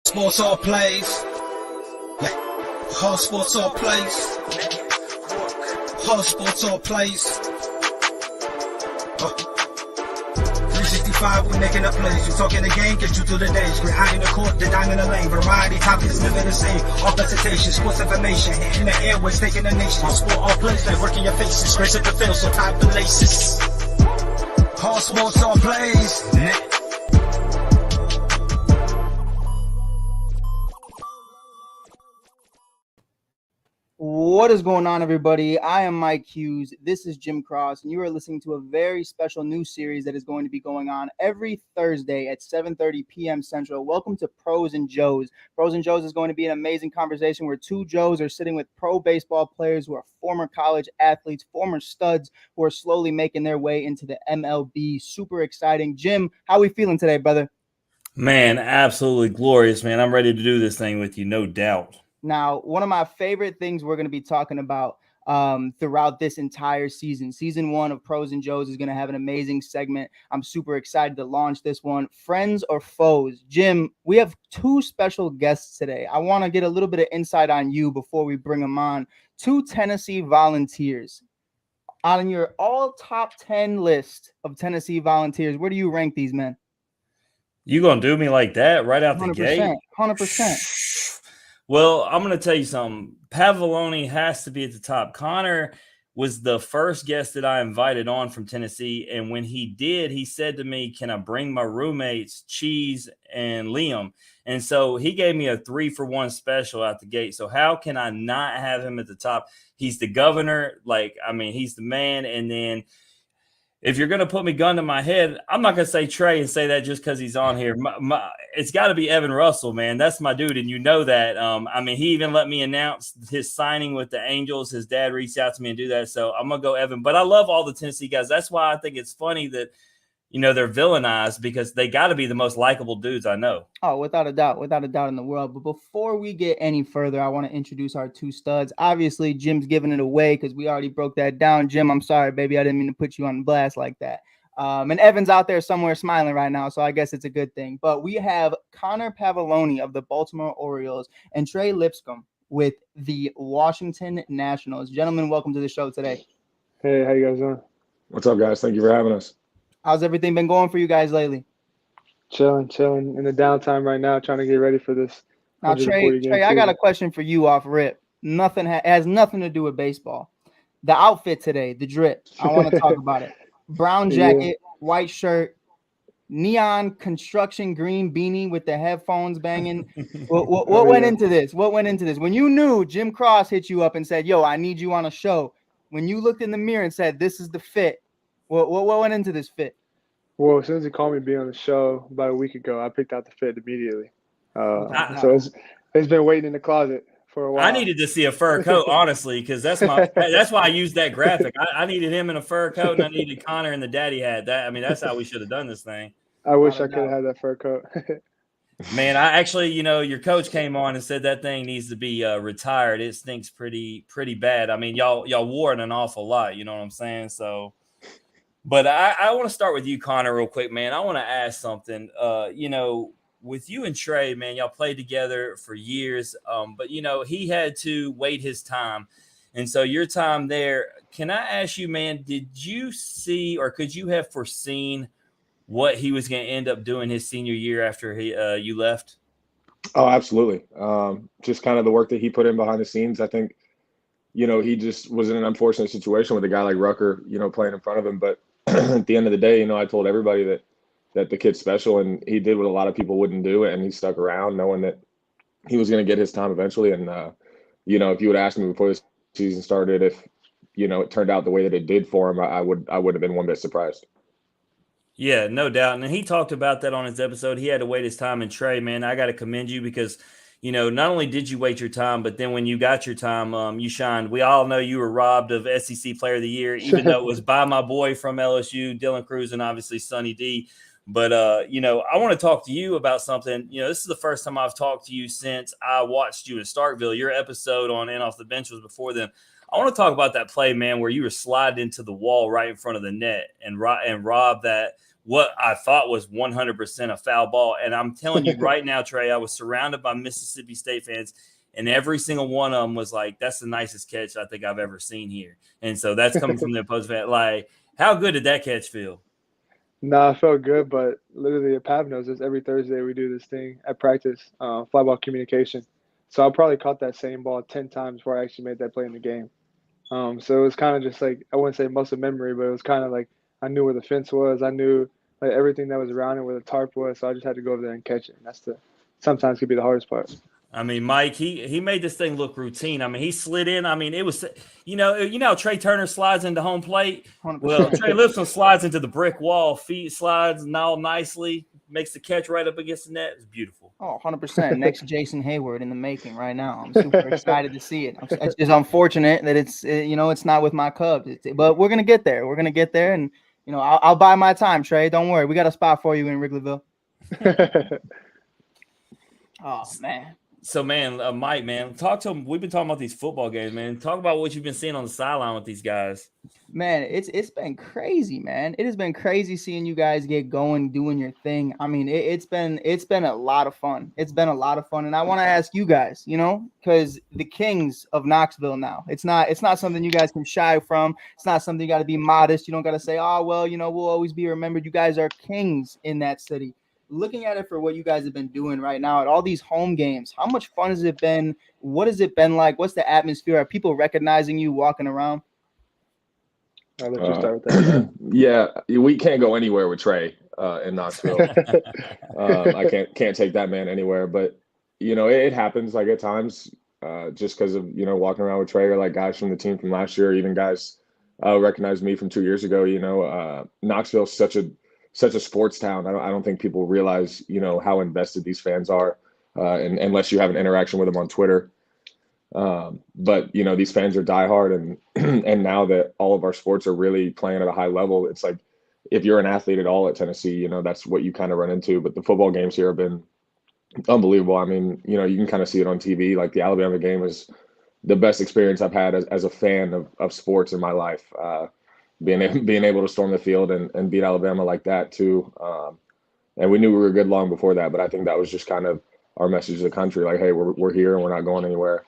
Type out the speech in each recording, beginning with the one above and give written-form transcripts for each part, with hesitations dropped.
Sports all plays. Yeah. All sports all plays. All sports all plays. 365, we making a plays. You talking the game, get you through the days. We're high in the court, the dime in the lane. Variety topics living the same. All presentation, sports information. In the airways, taking the nation. All sport, all plays, they work in your faces. Grace at the field, so tie the laces. All sports all plays. What is going on, everybody? I am Mike Hughes. This is Jim Cross, and you are listening to a very special new series that is going to be going on every Thursday at 7:30 p.m. Central. Welcome to Pros and Joes. Pros and Joes is going to be an amazing conversation where two Joes are sitting with pro baseball players who are former college athletes, former studs who are slowly making their way into the MLB. Super exciting. Jim, how are we feeling today, brother? Man, absolutely glorious, man. I'm ready to do this thing with you, no doubt. Now, one of my favorite things we're going to be talking about throughout this entire season. Season 1 of Pros and Joes is going to have an amazing segment. I'm super excited to launch this one. Friends or foes? Jim, we have two special guests today. I want to get a little bit of insight on you before we bring them on. Two Tennessee Volunteers. On your all top 10 list of Tennessee Volunteers, where do you rank these men? You going to do me like that right out the 100%, gate? 100%. Well, I'm going to tell you something. Pavolony has to be at the top. Conor was the first guest that I invited on from Tennessee. And when he did, he said to me, can I bring my roommates, Cheese and Liam? And so he gave me a 3-for-1 special out the gate. So how can I not have him at the top? He's the governor. He's the man. And then if you're going to put me gun to my head, I'm not going to say Trey and say that just because he's on here. It's got to be Evan Russell, man. That's my dude, and you know that. He even let me announce his signing with the Angels. His dad reached out to me and do that, so I'm going to go Evan. But I love all the Tennessee guys. That's why I think it's funny that, they're villainized because they got to be the most likable dudes I know. Oh, without a doubt in the world. But before we get any further, I want to introduce our two studs. Obviously, Jim's giving it away because we already broke that down. Jim, I'm sorry, baby. I didn't mean to put you on blast like that. And Evan's out there somewhere smiling right now, so I guess it's a good thing. But we have Conor Pavolony of the Baltimore Orioles and Trey Lipscomb with the Washington Nationals. Gentlemen, welcome to the show today. Hey, how you guys doing? What's up, guys? Thank you for having us. How's everything been going for you guys lately? Chilling in the downtime right now, trying to get ready for this. Now, Trey, I got a question for you off rip. Has nothing to do with baseball. The outfit today, the drip. I want to talk about it. Brown jacket, white shirt, neon construction green beanie with the headphones banging. What went into this? What went into this? When you knew Jim Cross hit you up and said, "Yo, I need you on a show," when you looked in the mirror and said, "This is the fit," what went into this fit? Well, as soon as he called me to be on the show about a week ago, I picked out the fit immediately. So it's been waiting in the closet for a while. I needed to see a fur coat, honestly, because that's why I used that graphic. I needed him in a fur coat, and I needed Conor in the daddy hat. That's how we should have done this thing. I wish I could have had that fur coat. Man, I actually, your coach came on and said that thing needs to be retired. It stinks pretty bad. I mean, y'all wore it an awful lot. You know what I'm saying? So. But I want to start with you, Conor, real quick, man. I want to ask something. With you and Trey, man, y'all played together for years. But he had to wait his time. And so your time there, can I ask you, man, did you see or could you have foreseen what he was going to end up doing his senior year after you left? Oh, absolutely. Just kind of the work that he put in behind the scenes. I think, he just was in an unfortunate situation with a guy like Rucker, playing in front of him. But at the end of the day, I told everybody that the kid's special, and he did what a lot of people wouldn't do, and he stuck around knowing that he was going to get his time eventually. And, if you would ask me before this season started, if, it turned out the way that it did for him, I would have been one bit surprised. Yeah, no doubt. And he talked about that on his episode. He had to wait his time. And Trey, man, I got to commend you because, not only did you wait your time, but then when you got your time, you shined. We all know you were robbed of SEC Player of the Year, even though it was by my boy from LSU, Dylan Cruz, and obviously Sonny D. But, I want to talk to you about something. This is the first time I've talked to you since I watched you in Starkville. Your episode on And Off the Bench was before then. I want to talk about that play, man, where you were sliding into the wall right in front of the net and robbed that what I thought was 100% a foul ball. And I'm telling you right now, Trey, I was surrounded by Mississippi State fans, and every single one of them was like, that's the nicest catch I think I've ever seen here. And so that's coming from the opposing fan. Like, how good did that catch feel? No, it felt good, but literally, Pav knows this. Every Thursday we do this thing at practice, fly ball communication. So I probably caught that same ball 10 times before I actually made that play in the game. So it was kind of just like, I wouldn't say muscle memory, but it was kind of like I knew where the fence was. I knew like everything that was around it, where the tarp was. So I just had to go over there and catch it. And that's sometimes could be the hardest part. I mean, Mike, he made this thing look routine. I mean, he slid in. I mean, it was, you know, Trey Turner slides into home plate. 100%. Well, Trey Lipscomb slides into the brick wall, feet slides and all nicely, makes the catch right up against the net. It's beautiful. Oh, 100%. Next Jason Hayward in the making right now. I'm super excited to see it. It's just unfortunate that it's not with my Cubs. But we're going to get there. We're going to get there. And, you know, I'll buy my time, Trey. Don't worry. We got a spot for you in Wrigleyville. Oh, man. So, man, Mike, man, talk to him. We've been talking about these football games, man. Talk about what you've been seeing on the sideline with these guys. Man, it's been crazy, man. It has been crazy seeing you guys get going, doing your thing. I mean, it's been a lot of fun. It's been a lot of fun, and I want to ask you guys, you know, because the Kings of Knoxville now. It's not something you guys can shy from. It's not something you got to be modest. You don't got to say, oh well, you know, we'll always be remembered. You guys are kings in that city. Looking at it for what you guys have been doing right now at all these home games, how much fun has it been? What has it been like? What's the atmosphere? Are people recognizing you walking around? I'll let you start with that. Yeah, we can't go anywhere with Trey in Knoxville. I can't take that man anywhere. But, you know, it happens like at times just because of, you know, walking around with Trey, or like guys from the team from last year, or even guys recognize me from 2 years ago. You know, Knoxville's such a sports town. I don't think people realize, you know, how invested these fans are, and unless you have an interaction with them on Twitter. But, you know, these fans are diehard, and now that all of our sports are really playing at a high level, it's like if you're an athlete at all at Tennessee, you know, that's what you kind of run into. But the football games here have been unbelievable. I mean, you know, you can kind of see it on TV. Like the Alabama game is the best experience I've had as a fan of sports in my life. Being able to storm the field and beat Alabama like that too. And we knew we were good long before that, but I think that was just kind of our message to the country. Like, hey, we're here and we're not going anywhere.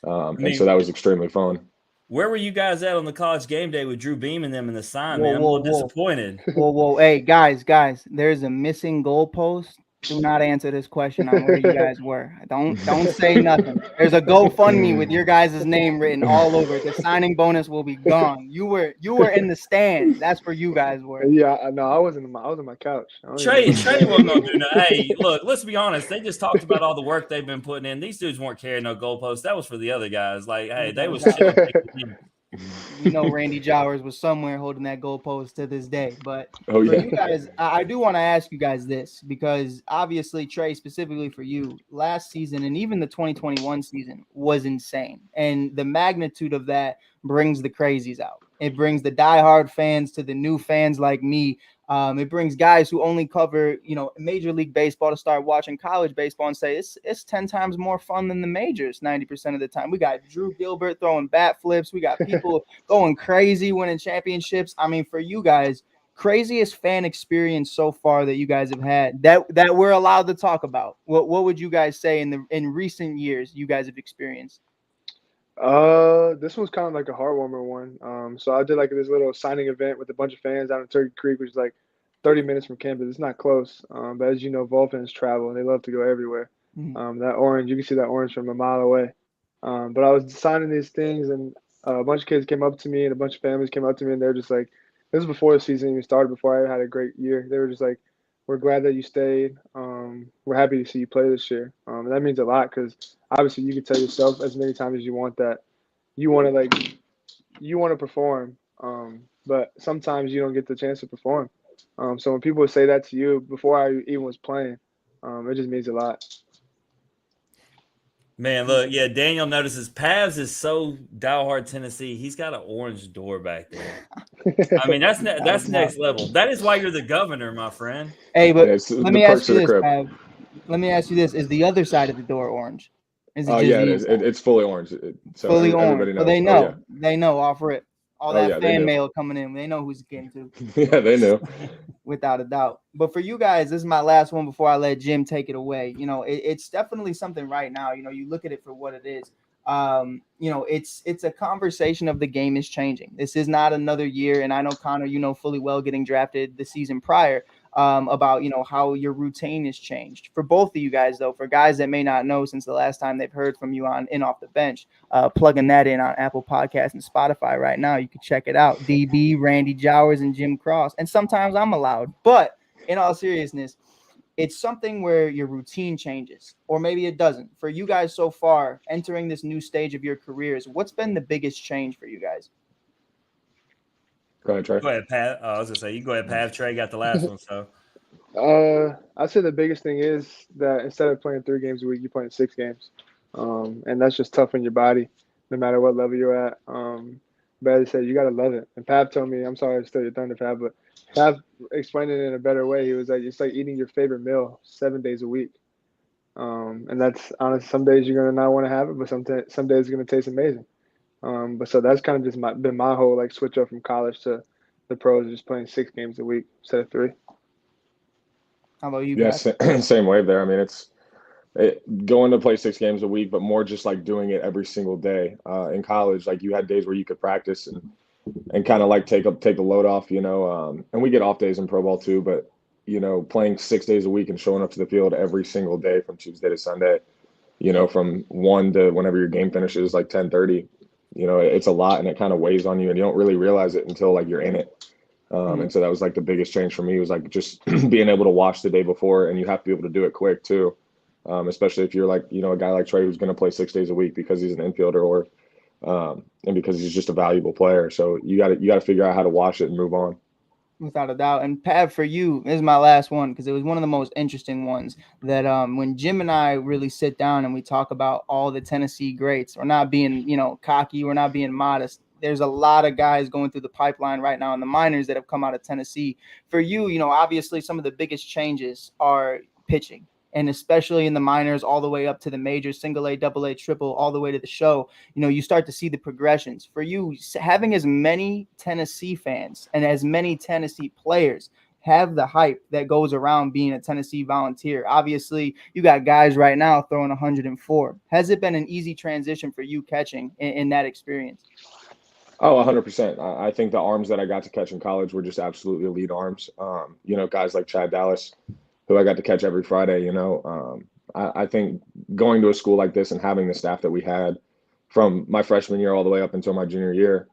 And so that was extremely fun. Where were you guys at on the College game day with Drew Beam and them in the sign, man? I'm a little disappointed. Whoa. Hey, guys, there's a missing goalpost. Do not answer this question on where you guys were. Don't say nothing. There's a GoFundMe with your guys' name written all over it. The signing bonus will be gone. You were in the stands. That's where you guys were. Yeah, no, I was on my couch. Trey wasn't gonna do nothing. Hey, look, let's be honest. They just talked about all the work they've been putting in. These dudes weren't carrying no goalposts. That was for the other guys. Like, hey, they was chilling. You know, Randy Jowers was somewhere holding that goalpost to this day. But for you guys, I do want to ask you guys this, because obviously, Trey, specifically for you, last season and even the 2021 season was insane. And the magnitude of that brings the crazies out. It brings the diehard fans to the new fans like me. It brings guys who only cover, you know, Major League Baseball to start watching college baseball and say it's 10 times more fun than the majors 90% of the time. We got Drew Gilbert throwing bat flips. We got people going crazy winning championships. I mean, for you guys, craziest fan experience so far that you guys have had that we're allowed to talk about. What would you guys say in recent years you guys have experienced? This was kind of like a heartwarming one. So I did like this little signing event with a bunch of fans out in Turkey Creek, which is like 30 minutes from campus. It's not close. But as you know, Vol fans travel and they love to go everywhere. Mm-hmm. That orange, you can see that orange from a mile away. But I was signing these things, and a bunch of kids came up to me and a bunch of families came up to me, and they're just like, this was before the season even started, before I had a great year. They were just like, we're glad that you stayed. We're happy to see you play this year. And that means a lot, because obviously you can tell yourself as many times as you want that you want to perform, but sometimes you don't get the chance to perform. So when people say that to you before I even was playing, it just means a lot. Man, look, yeah, Daniel notices Pavs is so diehard Tennessee. He's got an orange door back there. I mean, that's next level. That is why you're the governor, my friend. Hey, but let me ask you this, Pav. Let me ask you this: is the other side of the door orange? Oh yeah, it is. It's fully orange. So fully orange. knows. So they know. Oh, yeah. They know off rip. All that fan mail coming in. They know who's getting to. Yeah, they know. Without a doubt. But for you guys, this is my last one before I let Jim take it away. It's definitely something right now. You look at it for what it is. It's a conversation of the game is changing. This is not another year. And I know, Conor, fully well getting drafted the season prior, about, how your routine has changed. For both of you guys, though, for guys that may not know since the last time they've heard from you on In Off the Bench, plugging that in on Apple Podcasts and Spotify right now. You can check it out. DB, Randy Jowers, and Jim Cross. And sometimes I'm allowed. But in all seriousness, it's something where your routine changes, or maybe it doesn't. For you guys so far, entering this new stage of your careers, what's been the biggest change for you guys? Go ahead, Trey. Go ahead, Pat. I was gonna say you go ahead, Pat. Trey got the last one, so. I'd say the biggest thing is that instead of playing 3 games a week, you're playing 6 games. And that's just tough on your body, no matter what level you're at. But as I said, you got to love it. And Pav told me, I'm sorry to steal your thunder, Pav, but Pav explained it in a better way. He was like, it's like eating your favorite meal 7 days a week. And that's honestly, some days you're going to not want to have it, but some days it's going to taste amazing. But so that's kind of just been my whole like switch up from college to the pros, just playing 6 games a week instead of 3. How about you, Yeah, Pat? same wave there. I mean, going to play 6 games a week, but more just like doing it every single day. In college, like you had days where you could practice and kind of like take the load off, and we get off days in pro ball too, but playing 6 days a week and showing up to the field every single day from Tuesday to Sunday, from 1 to whenever your game finishes, like 10:30, it's a lot, and it kind of weighs on you, and you don't really realize it until like you're in it. And so that was like the biggest change for me, was like just being able to watch the day before, and you have to be able to do it quick too. Especially if you're like, a guy like Trey who's going to play 6 days a week because he's an infielder or and because he's just a valuable player. So you got to figure out how to watch it and move on. Without a doubt. And Pat, for you, this is my last one because it was one of the most interesting ones that when Jim and I really sit down and we talk about all the Tennessee greats, we're not being, cocky, we're not being modest. There's a lot of guys going through the pipeline right now in the minors that have come out of Tennessee. For you, obviously some of the biggest changes are pitching. And especially in the minors, all the way up to the majors, single A, double A, triple, all the way to the show, you start to see the progressions. For you, having as many Tennessee fans and as many Tennessee players have the hype that goes around being a Tennessee Volunteer. Obviously, you got guys right now throwing 104. Has it been an easy transition for you catching in that experience? Oh, 100%. I think the arms that I got to catch in college were just absolutely elite arms. Guys like Chad Dallas, who I got to catch every Friday, I think going to a school like this and having the staff that we had from my freshman year all the way up until my junior year,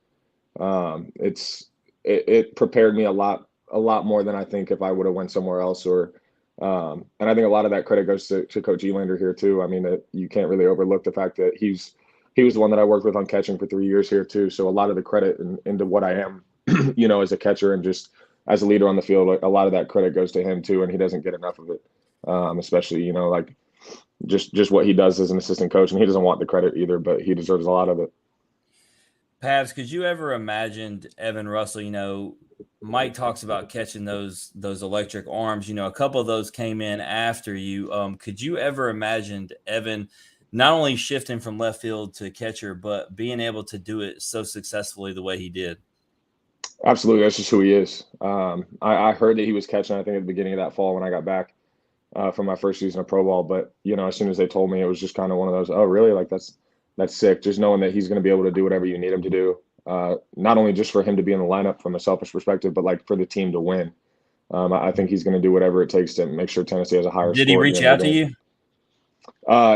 it prepared me a lot more than I think if I would have went somewhere else. And I think a lot of that credit goes to Coach Elander here too. I mean, you can't really overlook the fact that he was the one that I worked with on catching for 3 years here too. So a lot of the credit into what I am, as a catcher and just as a leader on the field, a lot of that credit goes to him too, and he doesn't get enough of it. Especially, like just what he does as an assistant coach, and he doesn't want the credit either, but he deserves a lot of it. Pavs, could you ever imagine Evan Russell? Mike talks about catching those electric arms. A couple of those came in after you. Could you ever imagine Evan not only shifting from left field to catcher, but being able to do it so successfully the way he did? Absolutely. That's just who he is. I heard that he was catching, I think, at the beginning of that fall when I got back from my first season of pro ball. But, as soon as they told me, it was just kind of one of those, oh, really? Like, that's sick. Just knowing that he's going to be able to do whatever you need him to do, not only just for him to be in the lineup from a selfish perspective, but like for the team to win. I think he's going to do whatever it takes to make sure Tennessee has a higher score. Did he reach out to you?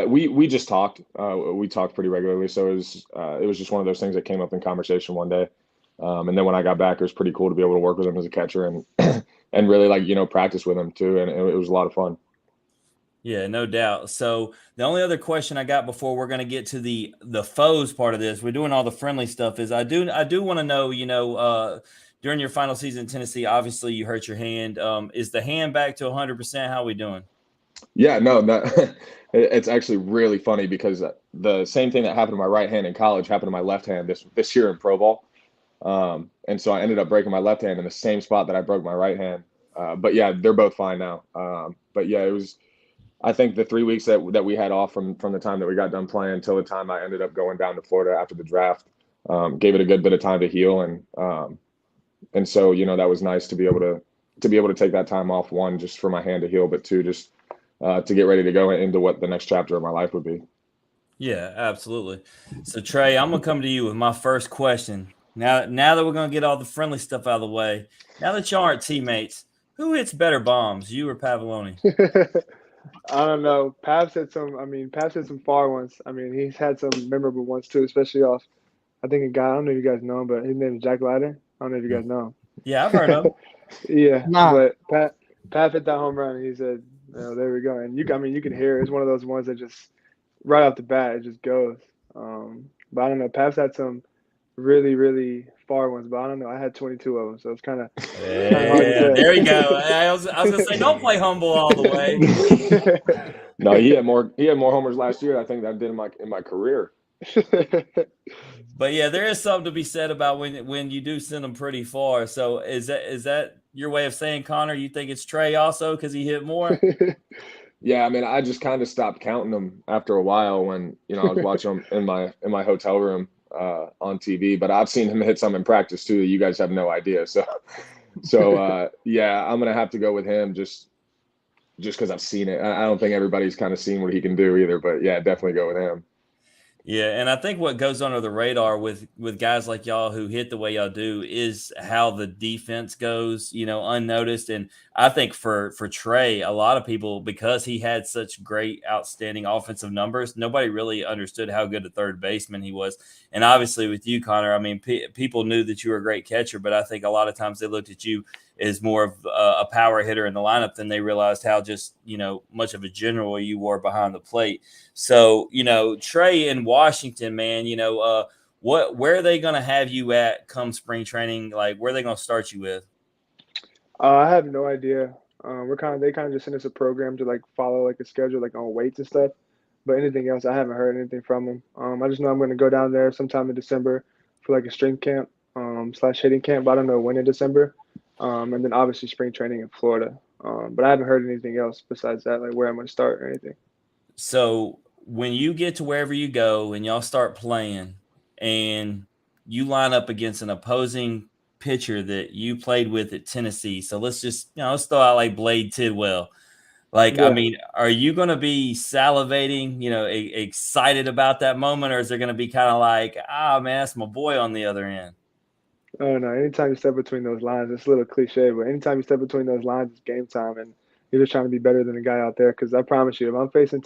We just talked. We talked pretty regularly. So it was just one of those things that came up in conversation one day. And then when I got back, it was pretty cool to be able to work with him as a catcher and really practice with him too. And it was a lot of fun. Yeah, no doubt. So the only other question I got before we're going to get to the foes part of this, we're doing all the friendly stuff, is I do want to know, during your final season in Tennessee, obviously you hurt your hand. Is the hand back to 100%? How are we doing? Yeah, no, it's actually really funny because the same thing that happened to my right hand in college happened to my left hand this year in pro ball. And so I ended up breaking my left hand in the same spot that I broke my right hand. But yeah, they're both fine now. But yeah, it was, I think the 3 weeks that we had off from the time that we got done playing until the time I ended up going down to Florida after the draft, gave it a good bit of time to heal. And so, that was nice to be able to be able to take that time off, one, just for my hand to heal, but two, just to get ready to go into what the next chapter of my life would be. Yeah, absolutely. So Trey, I'm gonna come to you with my first question. Now that we're gonna get all the friendly stuff out of the way, now that y'all aren't teammates, who hits better bombs, you or Pavolony? I don't know. Pav's hit some far ones. I mean, he's had some memorable ones too, especially off. I think a guy. I don't know if you guys know him, but his name is Jack Leiter. I don't know if you guys know Yeah, I've heard of him. him. Yeah, Nah. but Pav hit that home run, and he said, "There we go." And you can hear it. It's one of those ones that just right off the bat it just goes. But I don't know. Pav's had some really, really far ones, but I don't know. I had 22 of them, so it's kind of hard to Yeah, say. there you go. I was gonna say, don't play humble all the way. No, he had more homers last year, I think, that I did in my career. But yeah, there is something to be said about when you do send them pretty far. So is that your way of saying, Connor, you think it's Trey also because he hit more? Yeah, I mean, I just kind of stopped counting them after a while when I was watching them in my hotel room on TV. But I've seen him hit some in practice too. You guys have no idea. So yeah, I'm gonna have to go with him just because I've seen it. I don't think everybody's kind of seen what he can do either. But yeah, definitely go with him. Yeah, and I think what goes under the radar with guys like y'all who hit the way y'all do is how the defense goes, unnoticed. And I think for Trey, a lot of people, because he had such great, outstanding offensive numbers, nobody really understood how good a third baseman he was. And obviously with you, Connor, I mean, people knew that you were a great catcher, but I think a lot of times they looked at you as more of a power hitter in the lineup than they realized how just, much of a general you were behind the plate. So, Trey in Washington, man, where are they going to have you at come spring training? Like, where are they going to start you with? I have no idea. They kind of just sent us a program to like follow like a schedule, like on weights and stuff. But anything else, I haven't heard anything from them. I just know I'm going to go down there sometime in December for like a strength camp / hitting camp. But I don't know when in December. And then obviously spring training in Florida. But I haven't heard anything else besides that, like where I'm going to start or anything. So when you get to wherever you go and y'all start playing and you line up against an opposing pitcher that you played with at Tennessee. So let's just, let's throw out like Blade Tidwell. Like, Yeah. I mean, are you going to be salivating, excited about that moment? Or is there going to be kind of like, man, that's my boy on the other end? Oh no! Anytime you step between those lines, it's a little cliche, but anytime you step between those lines, it's game time, and you're just trying to be better than the guy out there. Because I promise you, if I'm facing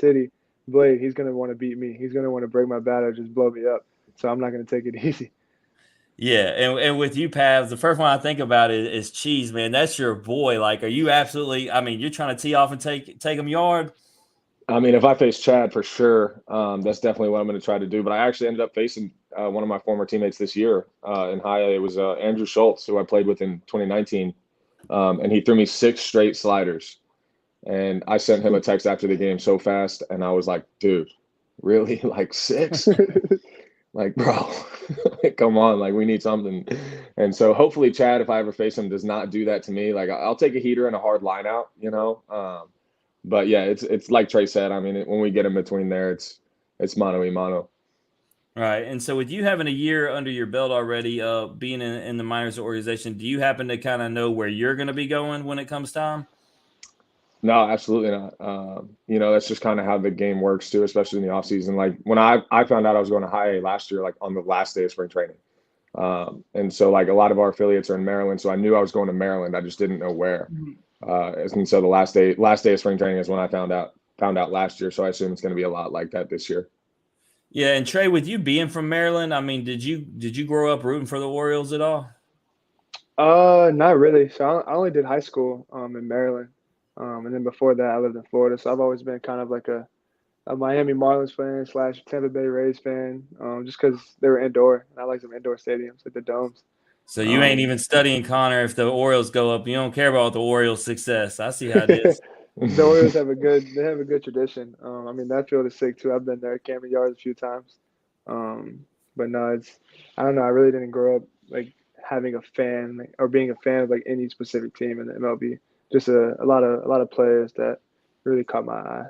Blade, he's gonna want to beat me. He's gonna want to break my bat or just blow me up. So I'm not gonna take it easy. Yeah, and with you, Pavs, the first one I think about is Cheese, man. That's your boy. Like, are you absolutely? I mean, you're trying to tee off and take him yard. I mean, if I face Chad, for sure, that's definitely what I'm going to try to do. But I actually ended up facing one of my former teammates this year in high A. It was Andrew Schultz, who I played with in 2019, and he threw me 6 straight sliders. And I sent him a text after the game so fast, and I was like, dude, really? Like 6? Like, bro, come on, like we need something. And so hopefully Chad, if I ever face him, does not do that to me. Like I'll take a heater and a hard line out, But yeah, it's like Trey said. I mean, when we get in between there, it's mano a mano. Right. And so with you having a year under your belt already, being in the minors organization, do you happen to kind of know where you're going to be going when it comes time? No, absolutely not. That's just kind of how the game works too, especially in the off season. Like when I found out I was going to high A last year, like on the last day of spring training. And so like a lot of our affiliates are in Maryland. So I knew I was going to Maryland. I just didn't know where. And so the last day of spring training is when I found out last year. So I assume it's going to be a lot like that this year. Yeah. And Trey, with you being from Maryland, I mean, did you grow up rooting for the Orioles at all? Not really. So I only did high school in Maryland. And then before that, I lived in Florida. So I've always been kind of like a Miami Marlins fan / Tampa Bay Rays fan, just because they were indoor. And I like some indoor stadiums, like the domes. So you ain't even studying, Connor. If the Orioles go up, you don't care about the Orioles' success. I see how it is. The Orioles have a good tradition. I mean, that field is sick too. I've been there at Camden Yards a few times. But no, I don't know. I really didn't grow up like having a fan or being a fan of like any specific team in the MLB. Just a lot of players that really caught my eye.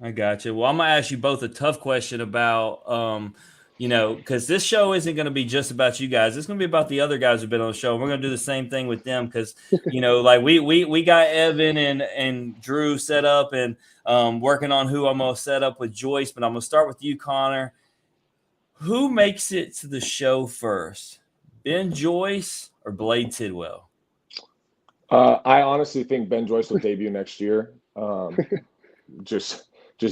I got you. Well, I'm gonna ask you both a tough question about because this show isn't going to be just about you guys. It's going to be about the other guys who've been on the show. We're going to do the same thing with them because, like we got Evan and Drew set up and working on who I'm going to set up with Joyce. But I'm going to start with you, Connor. Who makes it to the show first, Ben Joyce or Blade Tidwell? I honestly think Ben Joyce will debut next year. Just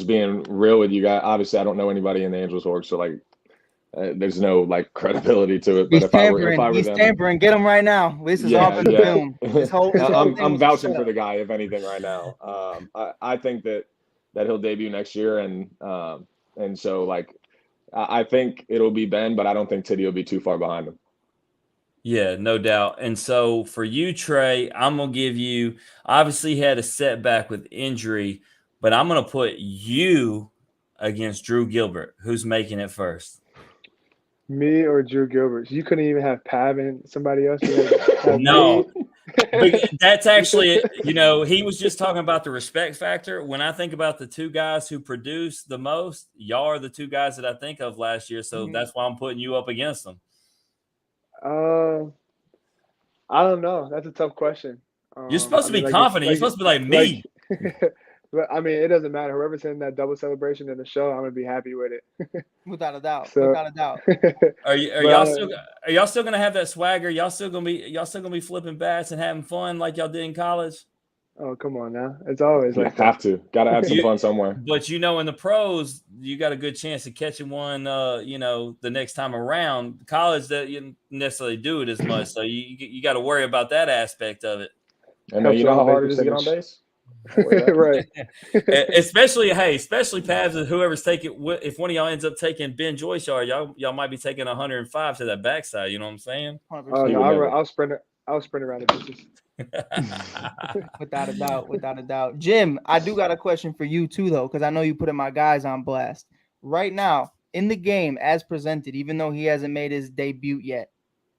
being real with you guys. Obviously, I don't know anybody in the Angels org, so like, there's no like credibility to it. But He's tampering. Get him right now. This is all for the film. This whole I'm vouching for the guy, if anything, right now. I think that he'll debut next year, and so like, I think it'll be Ben, but I don't think Tiddy will be too far behind him. Yeah, no doubt. And so for you, Trey, I'm going to give you, obviously had a setback with injury, but I'm going to put you against Drew Gilbert. Who's making it first? Me or Drew Gilbert? You couldn't even have Pav and somebody else? No. That's actually, he was just talking about the respect factor. When I think about the two guys who produce the most, y'all are the two guys that I think of last year. So that's why I'm putting you up against them. I don't know. That's a tough question. You're supposed to be confident. You're supposed to be like me. But I mean, it doesn't matter. Whoever's in that double celebration in the show, I'm gonna be happy with it. Without a doubt. So, without a doubt. Are y'all still gonna have that swagger? Y'all still gonna be flipping bats and having fun like y'all did in college? Oh, come on now. It's always like have to. Gotta have some fun somewhere. But in the pros, you got a good chance of catching one the next time around. College, that you don't necessarily do it as much. So you gotta worry about that aspect of it. And you know how hard it is to get on base? Right. especially Pavs and whoever's taking, if one of y'all ends up taking Ben Joyce, y'all might be taking 105 to that backside. You know what I'm saying? Oh no, I'll sprint around the pitches. Without a doubt. Jim, I do got a question for you too, though, because I know you putting my guys on blast right now in the game as presented. Even though he hasn't made his debut yet,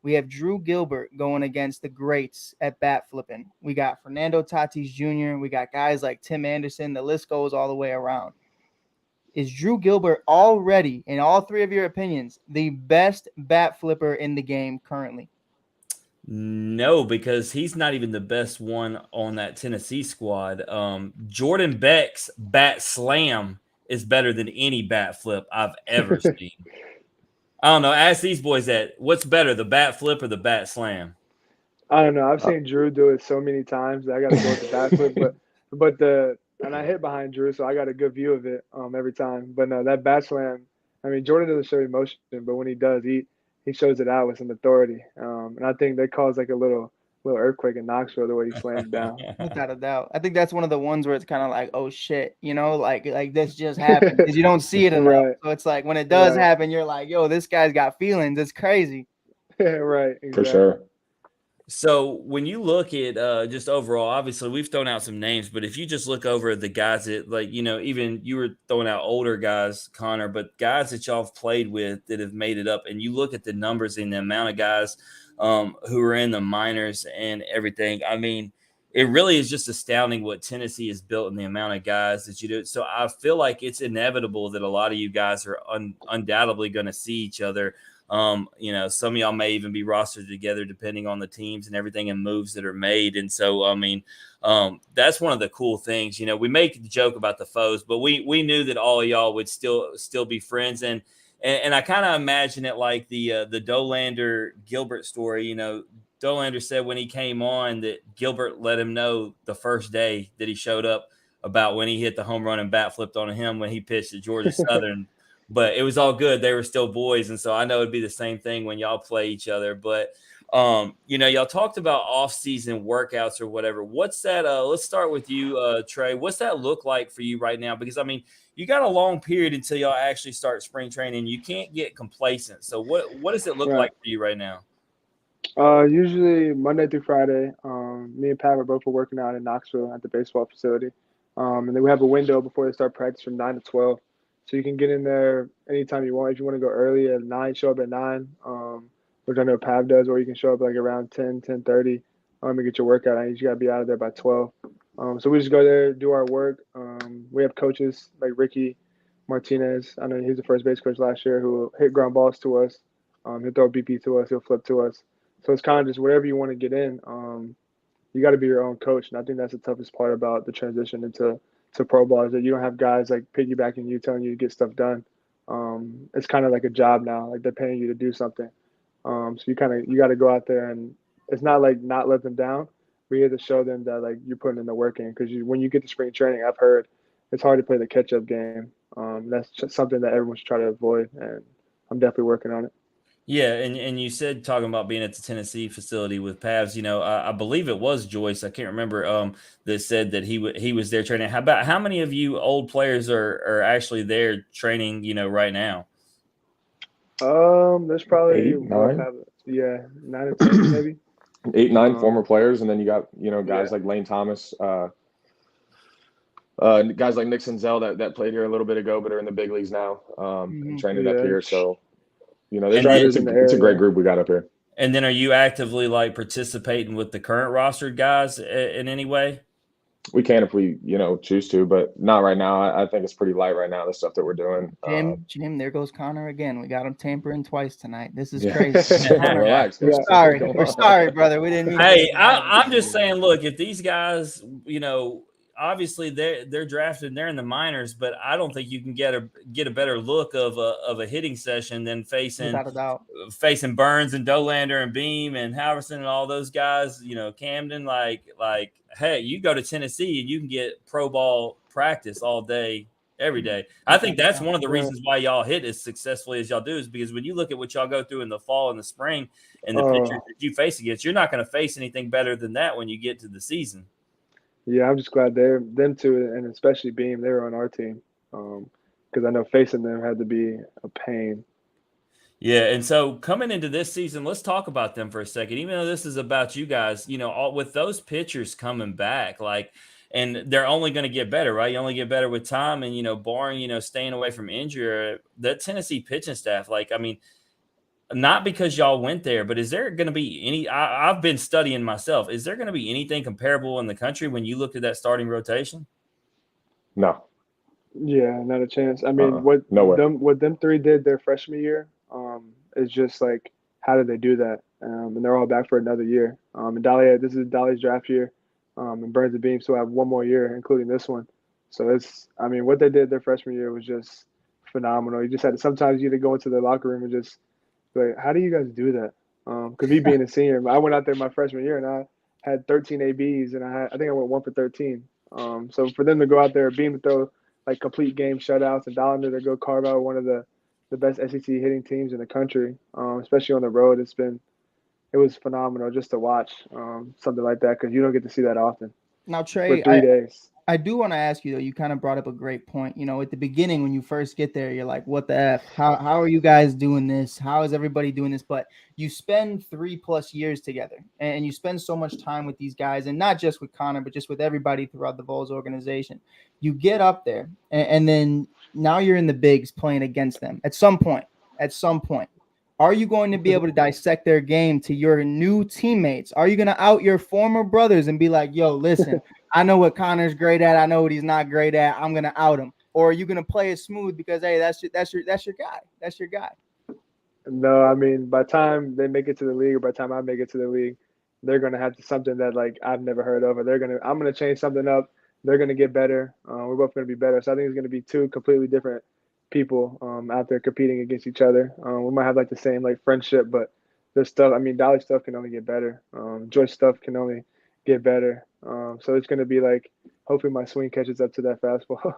we have Drew Gilbert going against the greats at bat flipping. We got Fernando Tatis Jr. We got guys like Tim Anderson. The list goes all the way around. Is Drew Gilbert already, in all three of your opinions, the best bat flipper in the game currently? No, because he's not even the best one on that Tennessee squad. Jordan Beck's bat slam is better than any bat flip I've ever seen. I don't know. Ask these boys that. What's better, the bat flip or the bat slam? I don't know. I've seen Drew do it so many times that I got to go with the bat flip. And I hit behind Drew, so I got a good view of it every time. But no, that bat slam. I mean, Jordan doesn't show emotion, but when he does, he shows it out with some authority. And I think that caused like a little earthquake in Knoxville the way he slammed down. Without a doubt. I think that's one of the ones where it's kind of like, oh shit, like this just happened because you don't see it enough. Right. So it's like when it does happen, you're like, yo, this guy's got feelings. It's crazy. Right. Exactly. For sure. So when you look at just overall, obviously we've thrown out some names, but if you just look over the guys that even you were throwing out older guys, Connor, but guys that y'all have played with that have made it up, and you look at the numbers and the amount of guys who are in the minors and everything. I mean, it really is just astounding what Tennessee has built and the amount of guys that you do. So I feel like it's inevitable that a lot of you guys are undoubtedly going to see each other. Some of y'all may even be rostered together depending on the teams and everything and moves that are made. And so, I mean, that's one of the cool things. We make the joke about the foes, but we knew that all of y'all would still be friends. And I kind of imagine it like the Dolander Gilbert story. Dolander said when he came on that Gilbert let him know the first day that he showed up about when he hit the home run and bat flipped on him when he pitched at Georgia Southern. But it was all good. They were still boys. And so I know it'd be the same thing when y'all play each other. But, y'all talked about off-season workouts or whatever. What's that? Let's start with you, Trey. What's that look like for you right now? Because, I mean, you got a long period until y'all actually start spring training. You can't get complacent. So what does it look like for you right now? Usually Monday through Friday. Me and Pat are both working out in Knoxville at the baseball facility. And then we have a window before they start practice from 9 to 12. So you can get in there anytime you want. If you want to go early at 9, show up at 9, which I know Pav does, or you can show up like around 10:30 and get your workout. And you just got to be out of there by 12. So we just go there, do our work. We have coaches like Ricky Martinez. I know he's the first base coach last year who hit ground balls to us. He'll throw BP to us. He'll flip to us. So it's kind of just wherever you want to get in. You got to be your own coach, and I think that's the toughest part about the transition into pro ball is that you don't have guys like piggybacking you, telling you to get stuff done. It's kind of like a job now. Like they're paying you to do something. So you got to go out there, and it's not like not let them down. We have to show them that like you're putting in the work in because when you get to spring training, I've heard it's hard to play the catch up game. That's just something that everyone should try to avoid, and I'm definitely working on it. Yeah, and you said talking about being at the Tennessee facility with Pavs. I believe it was Joyce. I can't remember. That said that he was there training. How many of you old players are actually there training? Right now. There's probably 8, 9. 9 or 10 maybe. 8, 9 former players, and then you got guys like Lane Thomas, guys like Nick Senzel that played here a little bit ago, but are in the big leagues now, and training up here. So. It's a great group we got up here. And then are you actively like participating with the current rostered guys in any way? We can if we, choose to, but not right now. I think it's pretty light right now, the stuff that we're doing. Jim, there goes Conor again. We got him tampering twice tonight. This is crazy. Relax. We're sorry, brother. We didn't mean Hey, I'm just saying, look, if these guys, obviously they're drafted and they're in the minors, but I don't think you can get a better look of a hitting session than facing Burns and Dolander and Beam and Halverson and all those guys, Camden, like, hey, you go to Tennessee and you can get pro ball practice all day, every day. I think that's one of the reasons why y'all hit as successfully as y'all do is because when you look at what y'all go through in the fall and the spring and the pitchers that you face against, you're not going to face anything better than that when you get to the season. Yeah, I'm just glad them two, and especially Beam, they were on our team because I know facing them had to be a pain. Yeah, and so coming into this season, let's talk about them for a second. Even though this is about you guys, with those pitchers coming back, and they're only going to get better, right? You only get better with time, and barring staying away from injury, that Tennessee pitching staff, not because y'all went there, but is there going to be any? I've been studying myself. Is there going to be anything comparable in the country when you look at that starting rotation? No. Yeah, not a chance. I mean, what them three did their freshman year is just like, how did they do that? And they're all back for another year. And this is Dolly's draft year, and Burns and Beam still have one more year, including this one. So what they did their freshman year was just phenomenal. You just had to sometimes you had to go into the locker room and just. Like, how do you guys do that? Because me being a senior, I went out there my freshman year and I had 13 ABs and I think I went 1 for 13. So for them to go out there, Beam to throw like complete game shutouts and Dollander to go carve out one of the best SEC hitting teams in the country, especially on the road, it was phenomenal just to watch something like that because you don't get to see that often. Now, Trey, for 3 days. I do want to ask you, though, you kind of brought up a great point. At the beginning, when you first get there, you're like, what the F? How are you guys doing this? How is everybody doing this? But you spend 3+ years together and you spend so much time with these guys, and not just with Conor, but just with everybody throughout the Vols organization. You get up there and then now you're in the bigs playing against them at some point. Are you going to be able to dissect their game to your new teammates? Are you going to out your former brothers and be like, yo, listen, I know what Conor's great at. I know what he's not great at. I'm going to out him. Or are you going to play it smooth because, hey, that's your guy. That's your guy. No, I mean, by the time they make it to the league or by the time I make it to the league, they're going to have something that, like, I've never heard of. Or I'm going to change something up. They're going to get better. We're both going to be better. So I think it's going to be two completely different people out there competing against each other. We might have, the same, friendship, but there's stuff. I mean, Dolly's stuff can only get better. Joy's stuff can only get better. So it's going to be hopefully my swing catches up to that fastball.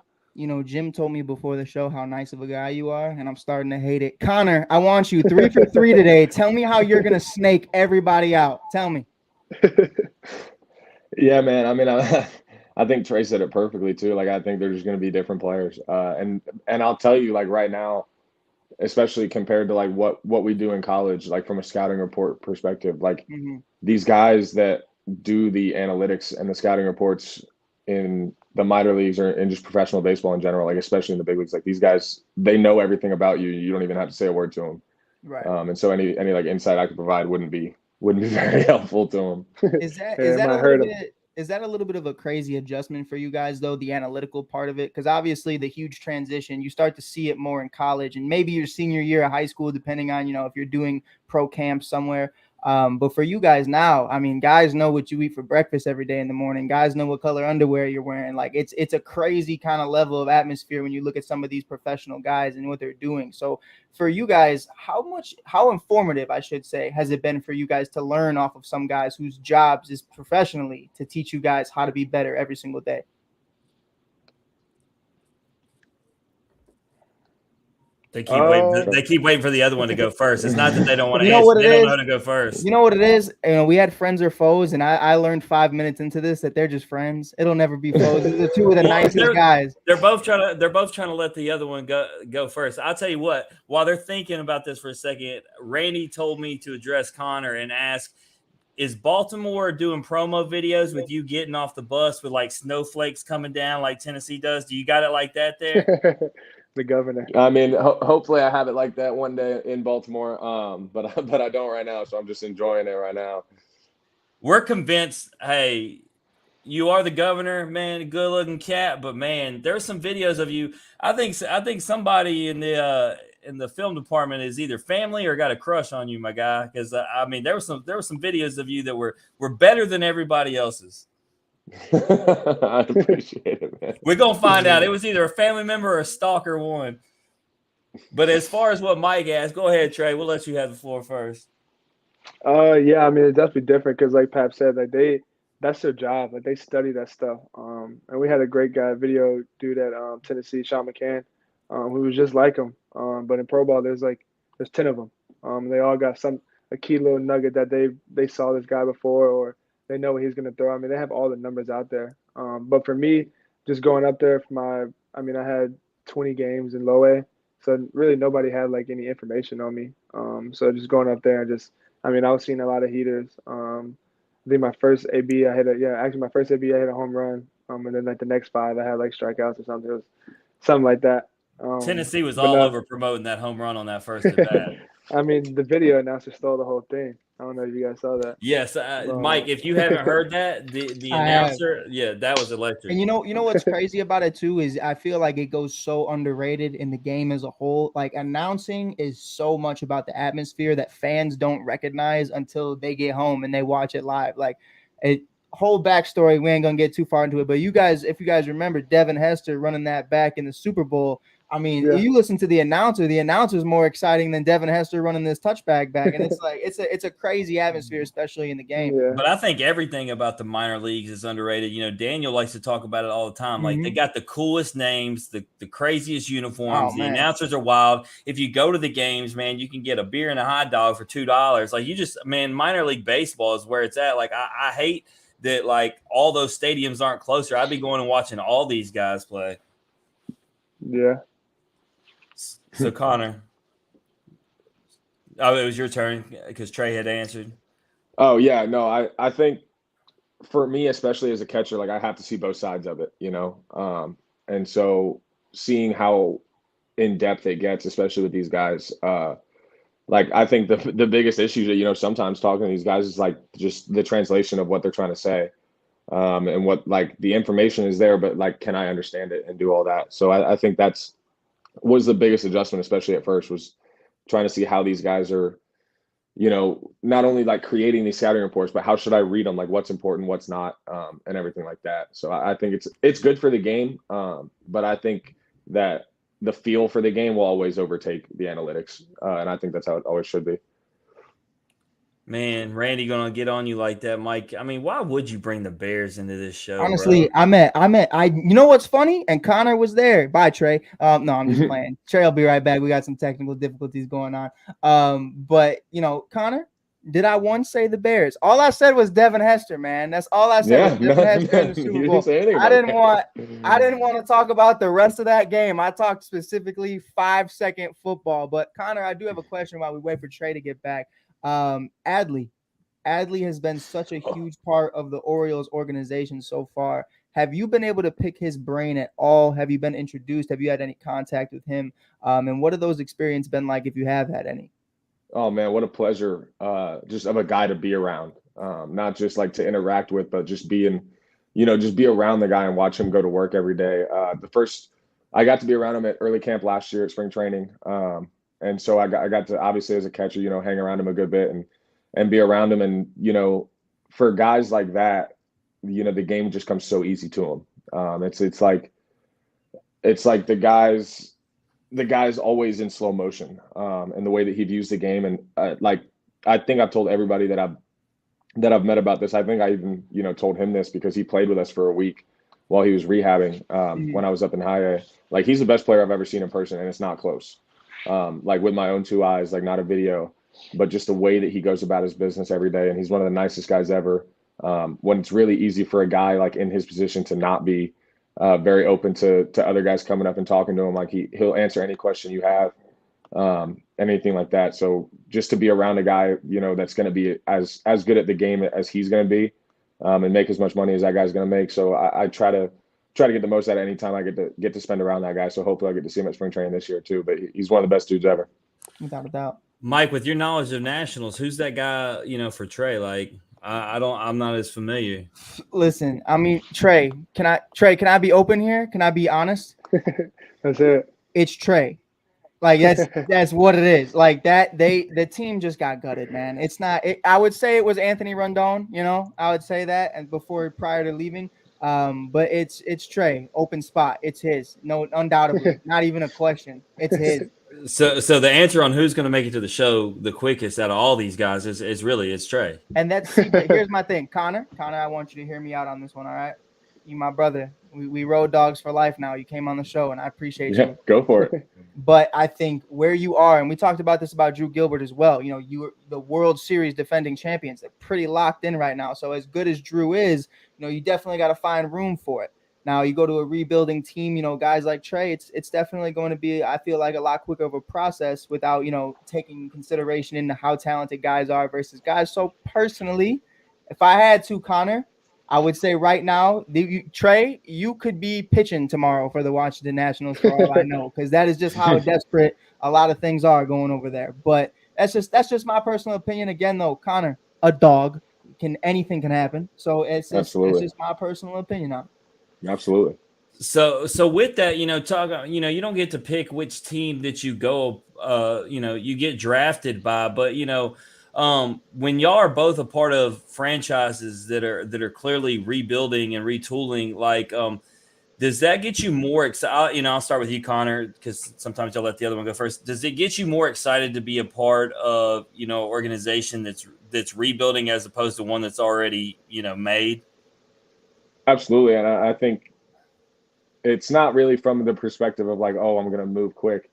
Jim told me before the show how nice of a guy you are, and I'm starting to hate it. Conor, I want you 3 for 3 today. Tell me how you're going to snake everybody out. Tell me. Yeah, man. I mean, I think Trey said it perfectly too. I think there's going to be different players. And I'll tell you, right now, especially compared to what we do in college, from a scouting report perspective, these guys that do the analytics and the scouting reports in the minor leagues or in just professional baseball in general, especially in the big leagues, these guys, they know everything about you. You don't even have to say a word to them. Right. And so any insight I could provide wouldn't be very helpful to them. Is that a little bit? is that a little bit of a crazy adjustment for you guys, though, the analytical part of it? Because obviously the huge transition, you start to see it more in college and maybe your senior year of high school, depending on, if you're doing pro camp somewhere. But for you guys now, I mean, guys know what you eat for breakfast every day in the morning. Guys know what color underwear you're wearing. Like it's a crazy kind of level of atmosphere when you look at some of these professional guys and what they're doing. So for you guys, how informative, I should say, has it been for you guys to learn off of some guys whose jobs is professionally to teach you guys how to be better every single day? They keep waiting for the other one to go first. It's not that they don't want to You know answer. what it They don't is? know how to go first. You know what it is? We had friends or foes, and I learned 5 minutes into this that they're just friends. It'll never be foes. They're two of the nicest guys. They're both trying to let the other one go first. I'll tell you what, while they're thinking about this for a second, Randy told me to address Connor and ask, is Baltimore doing promo videos with you getting off the bus with like snowflakes coming down like Tennessee does? Do you got it like that there? The governor. I mean, hopefully I have it like that one day in Baltimore. But I don't right now, so I'm just enjoying it right now. We're convinced, hey, you are the governor, man, good looking cat, but man, there's some videos of you. I think somebody in the film department is either family or got a crush on you, my guy. Because I mean, there were some videos of you that were better than everybody else's. I appreciate it, man. We're gonna find out. It was either a family member or a stalker one. But as far as what Mike asked, go ahead, Trey. We'll let you have the floor first. Yeah, I mean, it's definitely different because, like Pap said, like that's their job. Like they study that stuff. And we had a great guy, video dude at Tennessee, Sean McCann, who was just like him. But in pro ball, there's 10 of them. They all got a key little nugget that they saw this guy before, or they know what he's going to throw. I mean, they have all the numbers out there. But for me, just going up there I had 20 games in low A, so really nobody had like any information on me. So just going up there and I was seeing a lot of heaters. I think my first AB, I hit a home run. And then like the next 5, I had like strikeouts or something. It was something like that. Tennessee was all over promoting that home run on that first at bat. I mean, the video announcer stole the whole thing. I don't know if you guys saw that. Yes, Mike, if you haven't heard that, the announcer, that was electric. And you know what's crazy about it too is I feel like it goes so underrated in the game as a whole. Like announcing is so much about the atmosphere that fans don't recognize until they get home and they watch it live. Like whole backstory, we ain't gonna get too far into it, but if you guys remember Devin Hester running that back in the Super Bowl. I mean, You listen to the announcer's more exciting than Devin Hester running this touchback back. And it's like, it's a crazy atmosphere, especially in the game. Yeah. But I think everything about the minor leagues is underrated. You know, Daniel likes to talk about it all the time. Like they got the coolest names, the craziest uniforms. The announcers are wild. If you go to the games, man, you can get a beer and a hot dog for $2. Like minor league baseball is where it's at. Like I hate that like all those stadiums aren't closer. I'd be going and watching all these guys play. Yeah. So Connor, it was your turn because Trey had answered. Oh yeah, no, I think for me, especially as a catcher, like I have to see both sides of it, and so seeing how in depth it gets, especially with these guys, like I think the biggest issue that sometimes talking to these guys is like just the translation of what they're trying to say, and what like the information is there, but like can I understand it and do all that? So I think was the biggest adjustment, especially at first, was trying to see how these guys are, not only like creating these scouting reports, but how should I read them? Like what's important, what's not, and everything like that. So I think it's good for the game. But I think that the feel for the game will always overtake the analytics. And I think that's how it always should be. Man, Randy gonna get on you like that, Mike. I mean, why would you bring the Bears into this show? Honestly, bro? You know what's funny? And Connor was there. Bye, Trey. No, I'm just playing. Trey, I'll be right back. We got some technical difficulties going on. But Connor, did I once say the Bears? All I said was Devin Hester, man. That's all I said. Was Devin Hester in the Super Bowl. I didn't want to talk about the rest of that game. I talked specifically 5-second football. But Connor, I do have a question while we wait for Trey to get back. Adley has been such a huge part of the Orioles organization so far. Have you been able to pick his brain at all? Have you been introduced? Have you had any contact with him? And what have those experiences been like if you have had any? Oh man, what a pleasure. Just of a guy to be around. Not just like to interact with, but just being just be around the guy and watch him go to work every day. I got to be around him at early camp last year at spring training. And so I got to, obviously as a catcher, hang around him a good bit and be around him. And, for guys like that, the game just comes so easy to him. It's like the guy's always in slow motion, and the way that he views the game. And I think I've told everybody that I've met about this. I think I even, told him this because he played with us for a week while he was rehabbing when I was up in high A. Like, he's the best player I've ever seen in person, and it's not close. Like, with my own two eyes, like, not a video, but just the way that he goes about his business every day. And he's one of the nicest guys ever. When it's really easy for a guy like in his position to not be very open to other guys coming up and talking to him. Like, he'll answer any question you have, anything like that. So just to be around a guy, that's going to be as good at the game as he's going to be, and make as much money as that guy's going to make. So I try to get the most out of any time I get to spend around that guy. So hopefully I get to see him at spring training this year too. But he's one of the best dudes ever. Without a doubt. Mike, with your knowledge of nationals, who's that guy, for Trey? Like, I'm not as familiar. Listen, I mean, Trey, can I be open here? Can I be honest? That's it. It's Trey. Like, that's what it is. Like, the team just got gutted, man. It's not, I would say it was Anthony Rondon, I would say that, and prior to leaving. But it's Trey, open spot. It's his. No, undoubtedly, not even a question. It's his. So the answer on who's going to make it to the show the quickest out of all these guys is Trey. And here's my thing, Connor, I want you to hear me out on this one. All right, you my brother. We road dogs for life now. You came on the show, and I appreciate you. Yeah, go for it. But I think where you are, and we talked about this about Drew Gilbert as well. You're the World Series defending champions. They're pretty locked in right now. So as good as Drew is, you definitely got to find room for it. Now you go to a rebuilding team, guys like Trey, it's definitely going to be, I feel like, a lot quicker of a process without, taking consideration into how talented guys are versus guys. So personally, if I had to, Connor, I would say right now, Trey, you could be pitching tomorrow for the Washington Nationals for all I know, because that is just how desperate a lot of things are going over there. But that's just my personal opinion. Again, though, Connor, a dog, anything can happen. So it's just my personal opinion on it. Absolutely. So with that, you don't get to pick which team that you go, you get drafted by, but when y'all are both a part of franchises that are clearly rebuilding and retooling, like, does that get you more excited? I'll start with you, Connor, because sometimes y'all let the other one go first. Does it get you more excited to be a part of, organization that's rebuilding as opposed to one that's already, made? Absolutely. And I think it's not really from the perspective of like, oh, I'm going to move quick.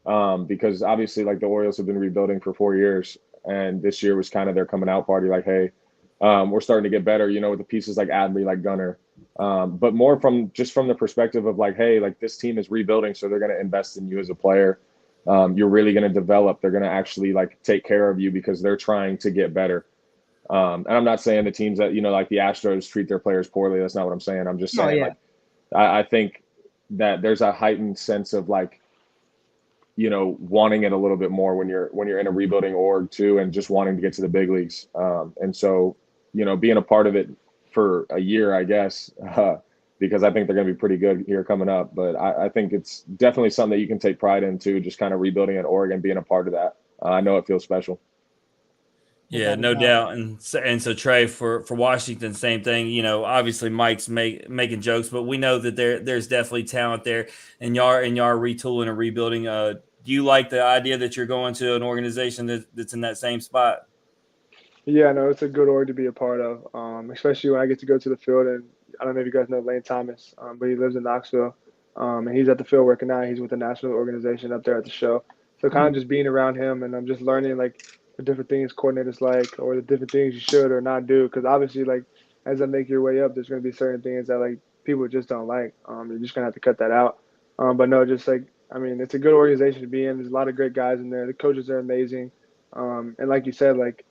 Because obviously, like, the Orioles have been rebuilding for 4 years. And this year was kind of their coming out party. Like, hey, we're starting to get better, with the pieces like Adley, like Gunnar. But more from the perspective of like, hey, like, this team is rebuilding. So they're going to invest in you as a player. You're really going to develop. They're going to actually like take care of you because they're trying to get better. And I'm not saying the teams that, like the Astros treat their players poorly. That's not what I'm saying. I'm just saying, like, I think that there's a heightened sense of like, wanting it a little bit more when you're in a rebuilding org too, and just wanting to get to the big leagues. And so, being a part of it for a year, I guess, because I think they're going to be pretty good here coming up. But I think it's definitely something that you can take pride in too, just kind of rebuilding an org and being a part of that. I know it feels special. Yeah, no doubt. And so Trey, for Washington, same thing. Obviously Mike's making jokes, but we know that there's definitely talent there, and y'all are retooling and rebuilding. Do you like the idea that you're going to an organization that's in that same spot? Yeah, no, it's a good org to be a part of, especially when I get to go to the field. And I don't know if you guys know Lane Thomas, but he lives in Knoxville, and he's at the field working now. He's with the national organization up there at the show. So kind of just being around him, and I'm just learning like the different things coordinators like, or the different things you should or not do. Because obviously, like, as I make your way up, there's going to be certain things that like people just don't like. You're just going to have to cut that out. But no, just like, I mean, it's a good organization to be in. There's a lot of great guys in there. The coaches are amazing. And like you said, like,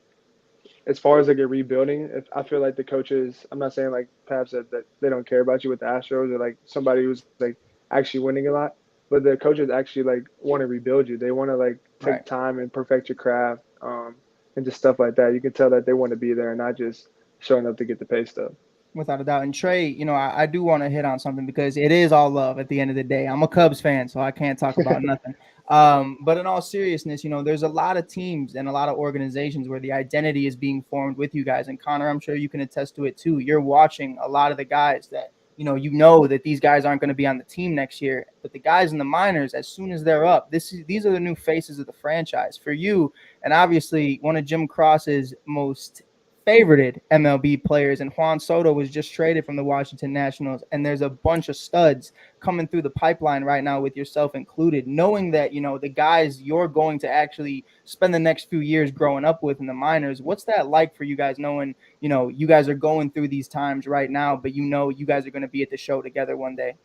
as far as like a rebuilding, I feel like the coaches, I'm not saying like Pav said that they don't care about you with the Astros or like somebody who's like actually winning a lot, but the coaches actually like want to rebuild you. They want to like take time and perfect your craft, and just stuff like that. You can tell that they want to be there and not just showing up to get the pay stub. Without a doubt. And Trey, I do want to hit on something because it is all love at the end of the day. I'm a Cubs fan, so I can't talk about nothing. But in all seriousness, there's a lot of teams and a lot of organizations where the identity is being formed with you guys. And Connor, I'm sure you can attest to it too. You're watching a lot of the guys that, you know that these guys aren't going to be on the team next year. But the guys in the minors, as soon as they're up, these are the new faces of the franchise for you. And obviously, one of Jim Cross's most favorited MLB players, and Juan Soto was just traded from the Washington Nationals, and there's a bunch of studs coming through the pipeline right now with yourself included, knowing that the guys you're going to actually spend the next few years growing up with in the minors. What's that like for you guys, knowing you guys are going through these times right now, but you guys are going to be at the show together one day?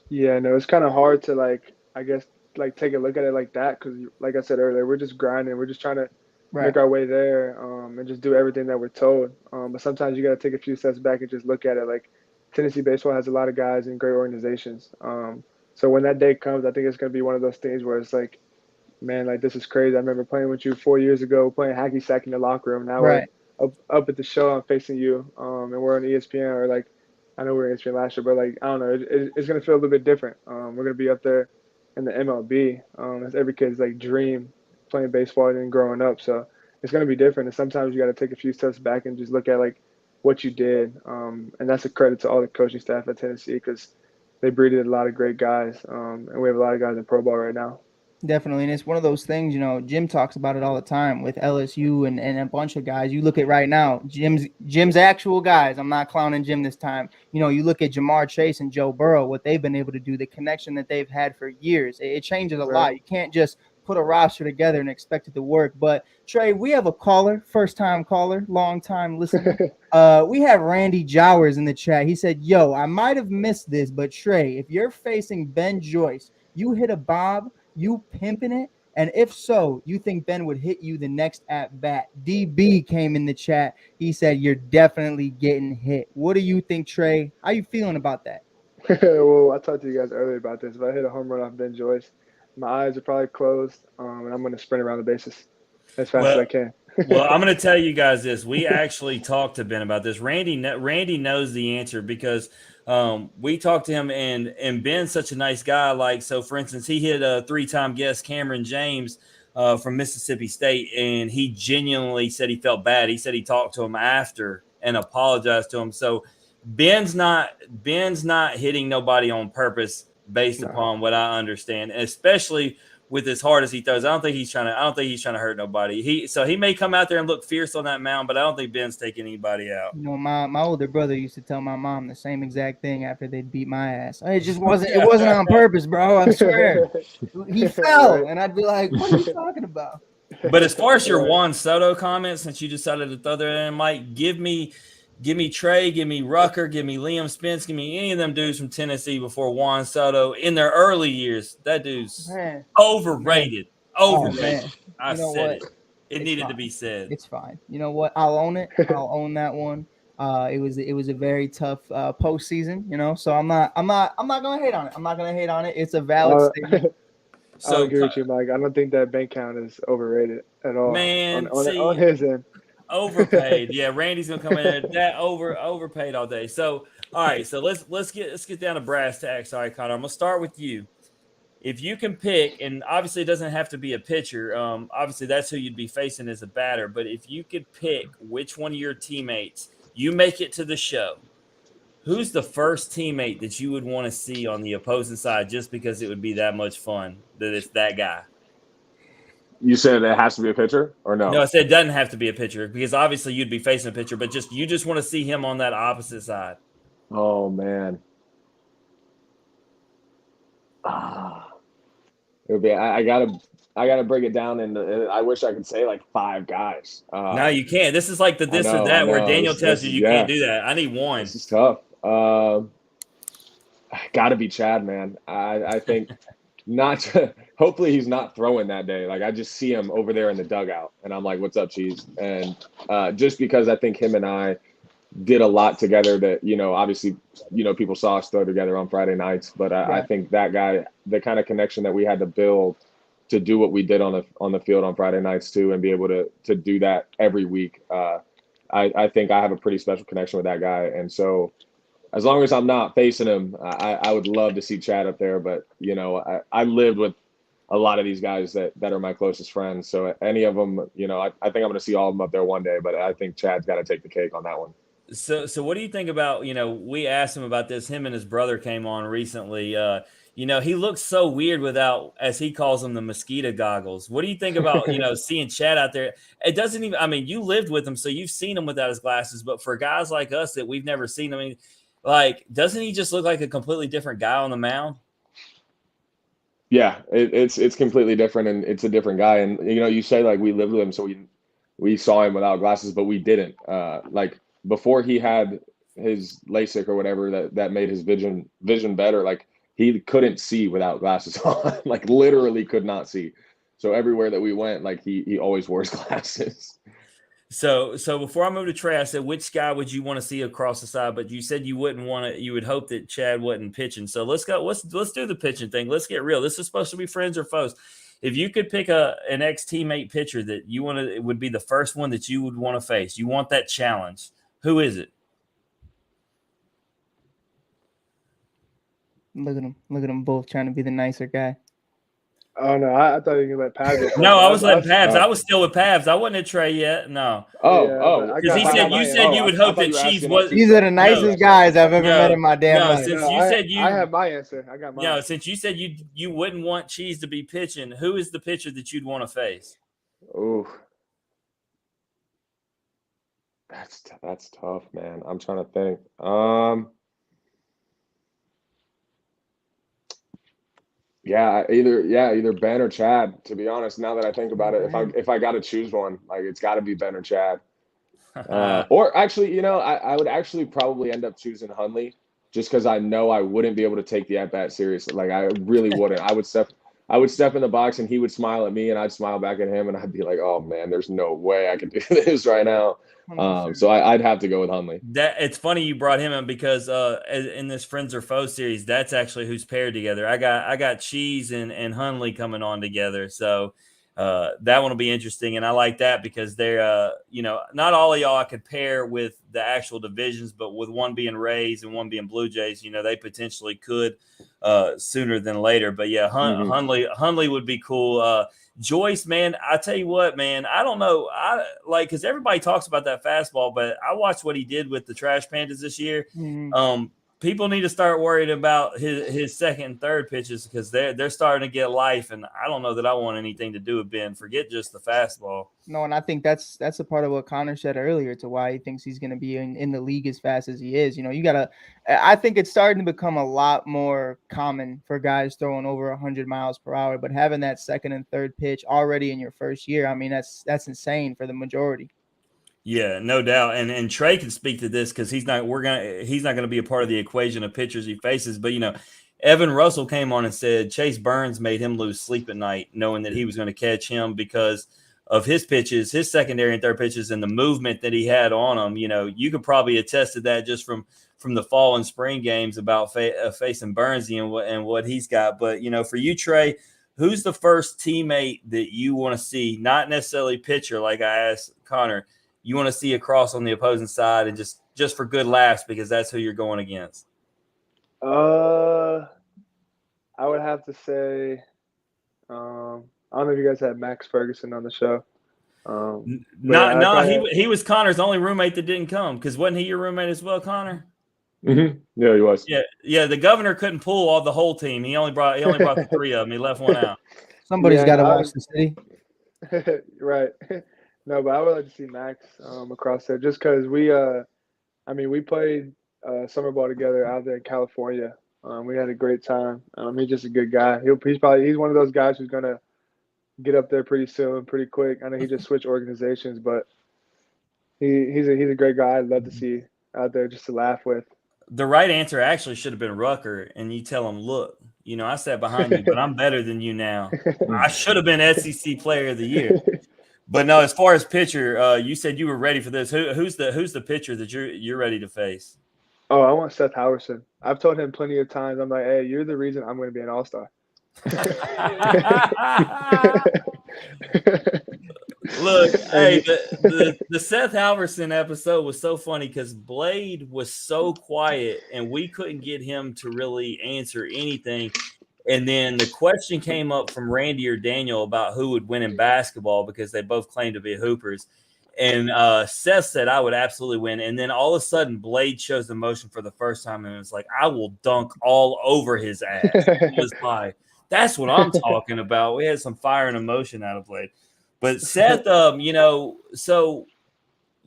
Yeah, no, it's kind of hard to I guess take a look at it like that because, like I said earlier, we're just grinding. We're just trying to Right. make our way there, and just do everything that we're told. But sometimes you got to take a few steps back and just look at it. Like Tennessee baseball has a lot of guys in great organizations. So when that day comes, I think it's going to be one of those things where it's like, man, like this is crazy. I remember playing with you 4 years ago, playing hacky sack in the locker room. Now Right. we're up at the show. I'm facing you, and we're on ESPN, or I know we were on ESPN last year, but I don't know. It's going to feel a little bit different. We're going to be up there in the MLB. That's every kid's dream, playing baseball and growing up. So it's going to be different. And sometimes you got to take a few steps back and just look at what you did. And that's a credit to all the coaching staff at Tennessee because they breeded a lot of great guys. And we have a lot of guys in pro ball right now. Definitely. And it's one of those things, Jim talks about it all the time with LSU and a bunch of guys. You look at right now, Jim's actual guys. I'm not clowning Jim this time. You look at Jamar Chase and Joe Burrow, what they've been able to do, the connection that they've had for years. It changes a lot. You can't just put a roster together and expect it to work. But Trey, we have a caller, first-time caller, long-time listener. We have Randy Jowers in the chat. He said, yo, I might have missed this, but Trey, if you're facing Ben Joyce, you hit a bob, you pimping it? And if so, you think Ben would hit you the next at bat? DB came in the chat. He said, you're definitely getting hit. What do you think, Trey? How you feeling about that? Well, I talked to you guys earlier about this. If I hit a home run off Ben Joyce, my eyes are probably closed, and I'm going to sprint around the bases as fast as I can. Well, I'm going to tell you guys this. We actually talked to Ben about this. Randy knows the answer because we talked to him, and Ben's such a nice guy. So for instance, he hit a 3-time guest, Cameron James, from Mississippi State, and he genuinely said he felt bad. He said he talked to him after and apologized to him. So Ben's not hitting nobody on purpose based upon what I understand, and especially with as hard as he throws. I don't think he's trying to hurt nobody. He may come out there and look fierce on that mound, but I don't think Ben's taking anybody out. My older brother used to tell my mom the same exact thing after they'd beat my ass. It wasn't on purpose, bro. I swear. He fell, and I'd be like, what are you talking about? But as far as your Juan Soto comment, since you decided to throw that in, Mike, give me Trey, give me Rucker, give me Liam Spence, give me any of them dudes from Tennessee before Juan Soto in their early years. That dude's overrated. Overrated. I said it. It needed to be said. It's fine. You know what? I'll own it. I'll own that one. It was a very tough postseason, so I'm not gonna hate on it. I'm not gonna hate on it. It's a valid statement. I agree with you, Mike. I don't think that bank count is overrated at all. Man, on his end. Overpaid. Yeah, Randy's gonna come in that overpaid all day. So all right, so let's get down to brass tacks. All right, Connor, I'm gonna start with you. If you can pick, and obviously it doesn't have to be a pitcher, obviously that's who you'd be facing as a batter, but if you could pick which one of your teammates, you make it to the show, who's the first teammate that you would want to see on the opposing side just because it would be that much fun that it's that guy? You said it has to be a pitcher or no? No, I said it doesn't have to be a pitcher because obviously you'd be facing a pitcher, but you just want to see him on that opposite side. Oh, man. It would be. I gotta break it down, and I wish I could say 5 guys. No, you can't. This is like the this or that where Daniel tells you can't do that. I need one. This is tough. Gotta be Chad, man. I think not. Hopefully he's not throwing that day. I just see him over there in the dugout, and I'm like, "What's up, Cheese?" And just because I think him and I did a lot together that, obviously, people saw us throw together on Friday nights, but I think that guy, the kind of connection that we had to build to do what we did on the field on Friday nights too, and be able to do that every week. I think I have a pretty special connection with that guy. And so as long as I'm not facing him, I would love to see Chad up there. But, you know, I lived with a lot of these guys that are my closest friends. So any of them, you know, I think I'm going to see all of them up there one day. But I think Chad's got to take the cake on that one. So what do you think about, you know, we asked him about this. Him and his brother came on recently. You know, he looks so weird without, as he calls them, the mosquito goggles. What do you think about, you know, seeing Chad out there? It doesn't even, I mean, you lived with him, so you've seen him without his glasses. But for guys like us that we've never seen, I mean, like, doesn't he just look like a completely different guy on the mound? Yeah, it's completely different, and it's a different guy. And, you know, you say, like, we lived with him, so we saw him without glasses, but we didn't. Like, before he had his LASIK or whatever that made his vision better, like, he couldn't see without glasses on, like literally could not see. So everywhere that we went, like he always wore his glasses. So before I move to Trey, I said, which guy would you want to see across the side? But you said you wouldn't want to, you would hope that Chad wasn't pitching. So let's go. Let's do the pitching thing. Let's get real. This is supposed to be friends or foes. If you could pick an ex-teammate pitcher that you want to, it would be the first one that you would want to face. You want that challenge. Who is it? Look at them both trying to be the nicer guy. Oh no, I thought you were gonna let Pabs. No, I was letting Pabs. I was still with Pabs. I wasn't at Trey yet. No. Because he said you said you would hope that Cheese was. These are the nicest guys I've ever met in my damn life. Since you said I have my answer. I got mine. No, since you said you wouldn't want Cheese to be pitching, who is the pitcher that you'd want to face? Ooh, that's tough, man. I'm trying to think. Yeah, either Ben or Chad. To be honest, now that I think about it, if I got to choose one, like it's got to be Ben or Chad. Or actually, you know, I would actually probably end up choosing Hundley, just because I know I wouldn't be able to take the at bat seriously. Like I really wouldn't. I would step in the box and he would smile at me and I'd smile back at him and I'd be like, oh man, there's no way I can do this right now. So I'd have to go with Hundley. That it's funny you brought him in because in this Friends or Foes series, that's actually who's paired together. I got Cheese and Hundley coming on together. So that one will be interesting. And I like that because they're you know, not all of y'all I could pair with the actual divisions, but with one being Rays and one being Blue Jays, you know, they potentially could sooner than later. But yeah, Hundley would be cool. Joyce, man, I tell you what, man, I don't know. Because everybody talks about that fastball, but I watched what he did with the Trash Pandas this year. Mm-hmm. People need to start worrying about his second and third pitches because they're starting to get life, and I don't know that I want anything to do with Ben. Forget just the fastball. No, and I think that's a part of what Conor said earlier to why he thinks he's going to be in the league as fast as he is. You know, I think it's starting to become a lot more common for guys throwing over 100 miles per hour, but having that second and third pitch already in your first year, I mean, that's insane for the majority. Yeah, no doubt. And Trey can speak to this because he's not gonna be a part of the equation of pitchers he faces. But you know, Evan Russell came on and said Chase Burns made him lose sleep at night, knowing that he was going to catch him because of his pitches, his secondary and third pitches, and the movement that he had on them. You know, you could probably attest to that just from the fall and spring games about facing Burnsy and what he's got. But you know, for you, Trey, who's the first teammate that you want to see? Not necessarily pitcher, like I asked Conor. You want to see across on the opposing side and just for good laughs because that's who you're going against? I would have to say, I don't know if you guys had Max Ferguson on the show. He was Connor's only roommate that didn't come because wasn't he your roommate as well, Conor? Mm-hmm. Yeah, he was. Yeah. The governor couldn't pull the whole team. He only brought the three of them. He left one out. Somebody's got to watch the city. Right. No, but I would like to see Max across there just because we played summer ball together out there in California. We had a great time. He's just a good guy. He's one of those guys who's gonna get up there pretty soon, pretty quick. I know he just switched organizations, but he's a great guy. I'd love to see out there just to laugh with. The right answer actually should have been Rucker, and you tell him, look, you know, I sat behind you, but I'm better than you now. I should have been SEC Player of the Year. But no, as far as pitcher, you said you were ready for this. Who's the pitcher that you're ready to face? Oh, I want Seth Howerson. I've told him plenty of times. I'm like, hey, you're the reason I'm going to be an all-star. Look, hey, the Seth Halverson episode was so funny because Blade was so quiet and we couldn't get him to really answer anything. And then the question came up from Randy or Daniel about who would win in basketball because they both claimed to be hoopers. And Seth said I would absolutely win. And then all of a sudden, Blade shows emotion for the first time and it was like, I will dunk all over his ass. It was like, that's what I'm talking about. We had some fire and emotion out of Blade. But Seth, he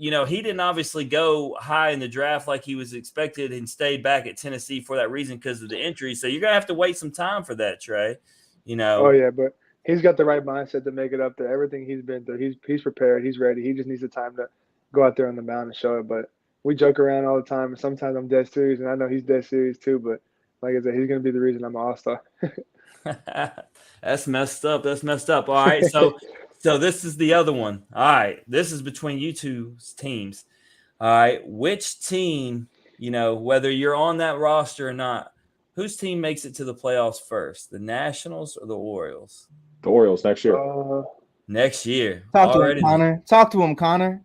didn't obviously go high in the draft like he was expected and stayed back at Tennessee for that reason because of the injury. So you're going to have to wait some time for that, Trey. Oh, yeah, but he's got the right mindset to make it up to everything he's been through. He's prepared. He's ready. He just needs the time to go out there on the mound and show it. But we joke around all the time, and sometimes I'm dead serious, and I know he's dead serious too. But like I said, he's going to be the reason I'm an all-star. That's messed up. All right, so this is the other one. All right, this is between you two teams. All right, which team, whether you're on that roster or not, whose team makes it to the playoffs first, the Nationals or the Orioles? The Orioles next year. Next year. Talk to him, Connor. Talk to him, Connor.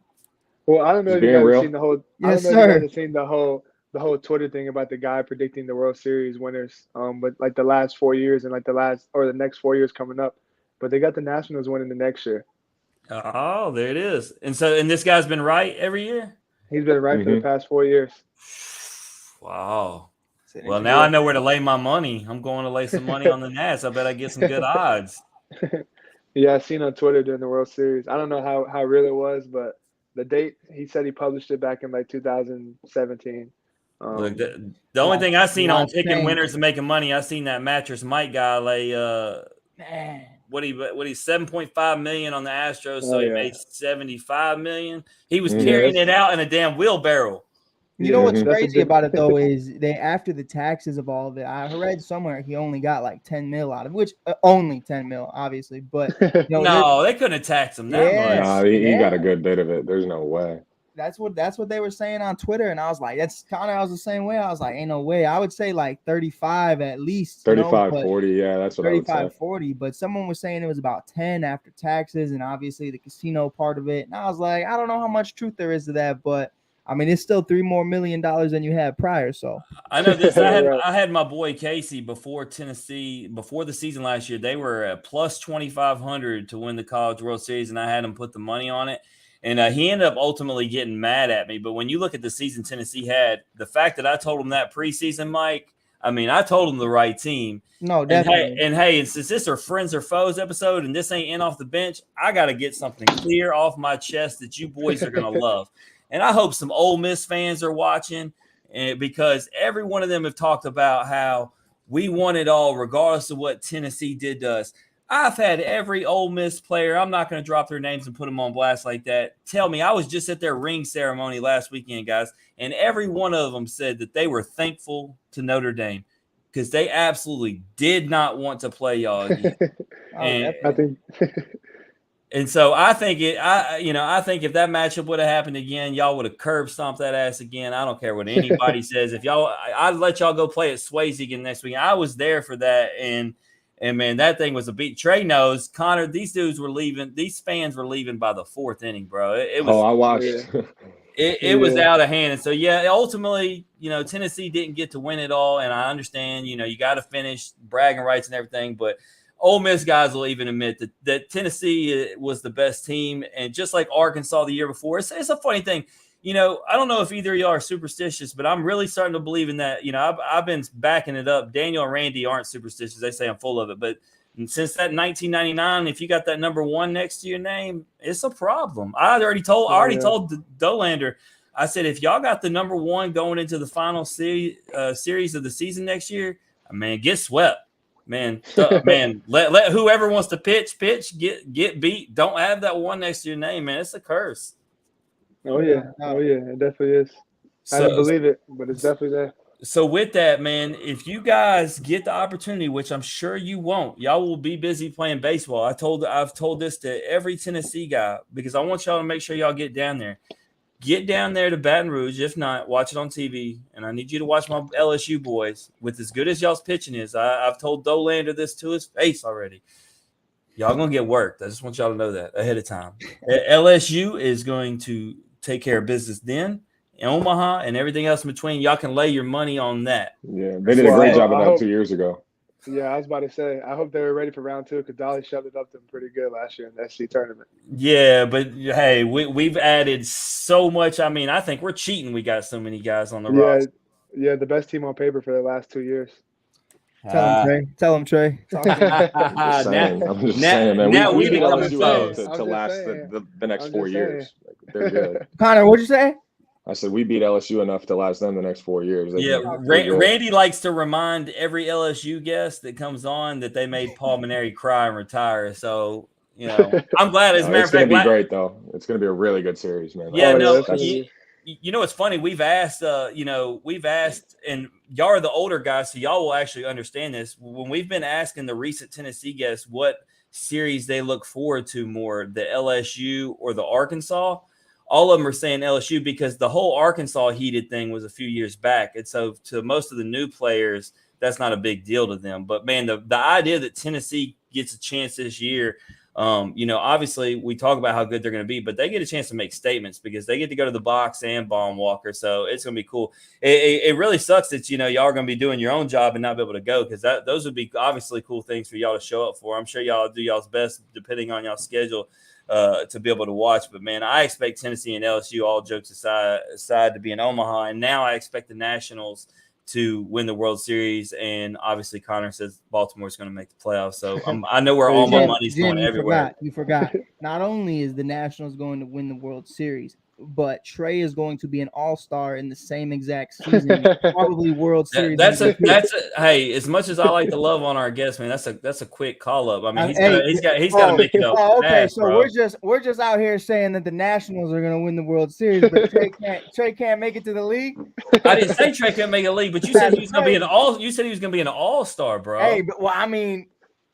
Well, I don't know if you guys have seen the whole. Yes, I don't know if you sir. guys have seen the whole Twitter thing about the guy predicting the World Series winners. But like the last 4 years and like the next 4 years coming up, but they got the Nationals winning the next year. Oh, there it is. And this guy's been right every year. He's been right for the past 4 years. Wow. Well, now I know where to lay my money. I'm going to lay some money on the Nats. I bet I get some good odds. Yeah, I seen on Twitter during the World Series. I don't know how real it was, but the date, he said he published it back in like 2017. Look, the only thing I seen on picking winners and making money, I seen that Mattress Mike guy lay what he 7.5 million on the Astros, so he made 75 million. He was carrying it out in a damn wheelbarrow. You know what's crazy about it though is they after the taxes of all of it, I read somewhere he only got like 10 mil out of which only 10 mil, obviously. But no, they couldn't have taxed him that much. Nah, he got a good bit of it. There's no way. That's what they were saying on Twitter, and I was like, that's kind of I was the same way. I was like, ain't no way. I would say like 35 at least. 35, 40, yeah, that's what 35, I would say. 40, but someone was saying it was about 10 after taxes and obviously the casino part of it. And I was like, I don't know how much truth there is to that, but I mean, it's still $3 more million than you had prior. So I know this. I had my boy Casey before Tennessee, before the season last year. They were at plus 2,500 to win the College World Series, and I had him put the money on it. And he ended up ultimately getting mad at me. But when you look at the season Tennessee had, the fact that I told him that preseason, Mike, I mean, I told him the right team. No, definitely. And hey, since this is friends or foes episode, and this ain't in off the bench, I got to get something clear off my chest that you boys are going to love. And I hope some Ole Miss fans are watching, because every one of them have talked about how we won it all regardless of what Tennessee did to us. I've had every Ole Miss player, I'm not going to drop their names and put them on blast like that, tell me, I was just at their ring ceremony last weekend, guys, and every one of them said that they were thankful to Notre Dame because they absolutely did not want to play y'all again. And so I think if that matchup would have happened again, y'all would have curb stomped that ass again. I don't care what anybody says. If y'all, I'd let y'all go play at Swayze again next week. I was there for that, and man, that thing was a beat. Trey knows, Connor. These dudes were leaving. These fans were leaving by the fourth inning, bro. It was. Oh, I watched. It was out of hand, and so yeah, ultimately, Tennessee didn't get to win it all, and I understand. You got to finish bragging rights and everything, but Ole Miss guys will even admit that Tennessee was the best team, and just like Arkansas the year before, it's a funny thing. I don't know if either of y'all are superstitious, but I'm really starting to believe in that. I've been backing it up. Daniel and Randy aren't superstitious. They say I'm full of it. But since that 1999, if you got that number 1 next to your name, it's a problem. I already told Dolander, I said, if y'all got the number 1 going into the final series of the season next year, man, get swept. Man, let whoever wants to pitch, get beat. Don't have that 1 next to your name, man. It's a curse. Oh yeah, it definitely is. I didn't believe it, but it's definitely there. So with that, man, if you guys get the opportunity, which I'm sure you won't, y'all will be busy playing baseball. I've told this to every Tennessee guy because I want y'all to make sure y'all get down there. Get down there to Baton Rouge. If not, watch it on TV. And I need you to watch my LSU boys. With as good as y'all's pitching is, I've told Dolander this to his face already. Y'all going to get worked. I just want y'all to know that ahead of time. LSU is going to take care of business then. Omaha and everything else in between, y'all can lay your money on that. Yeah, they did a great job of that 2 years ago. Yeah, I was about to say, I hope they were ready for round 2 because Dolly shoved it up to them pretty good last year in the SC tournament. Yeah, but hey, we've added so much. I mean, I think we're cheating. We got so many guys on the roster. Yeah, the best team on paper for the last 2 years. Tell him, Trey. Tell him, Trey. I'm just saying, man. We beat LSU enough to last the next 4 years. Like, they're good. Connor, what'd you say? I said we beat LSU enough to last them the next 4 years. Randy likes to remind every LSU guest that comes on that they made Paul Maneri cry and retire. So, I'm glad. As a matter of fact, it's going to be great, though. It's going to be a really good series, man. Yeah, it's funny. We've asked, and y'all are the older guys, so y'all will actually understand this. When we've been asking the recent Tennessee guests what series they look forward to more, the LSU or the Arkansas, all of them are saying LSU because the whole Arkansas heated thing was a few years back. And so to most of the new players, that's not a big deal to them. But, man, the idea that Tennessee gets a chance this year, obviously we talk about how good they're going to be, but they get a chance to make statements because they get to go to the box and Baum Walker. So it's going to be cool. It really sucks that, y'all are going to be doing your own job and not be able to go because those would be obviously cool things for y'all to show up for. I'm sure y'all do y'all's best depending on y'all's schedule to be able to watch. But, man, I expect Tennessee and LSU, all jokes aside, to be in Omaha. And now I expect the Nationals to win the World Series. And obviously Connor says Baltimore is going to make the playoffs. So I know where all my money's going everywhere. You forgot. Not only is the Nationals going to win the World Series, but Trey is going to be an all-star in the same exact season, probably World Series. Hey, as much as I like to love on our guests, man, that's a quick call up. I mean, he's got to make it up. Okay, fast, so bro. we're just out here saying that the Nationals are going to win the World Series, but Trey can't make it to the league. I didn't say Trey couldn't make a league, but you said he was going to be an all. You said he was going to be an all-star, bro. Hey, but I mean,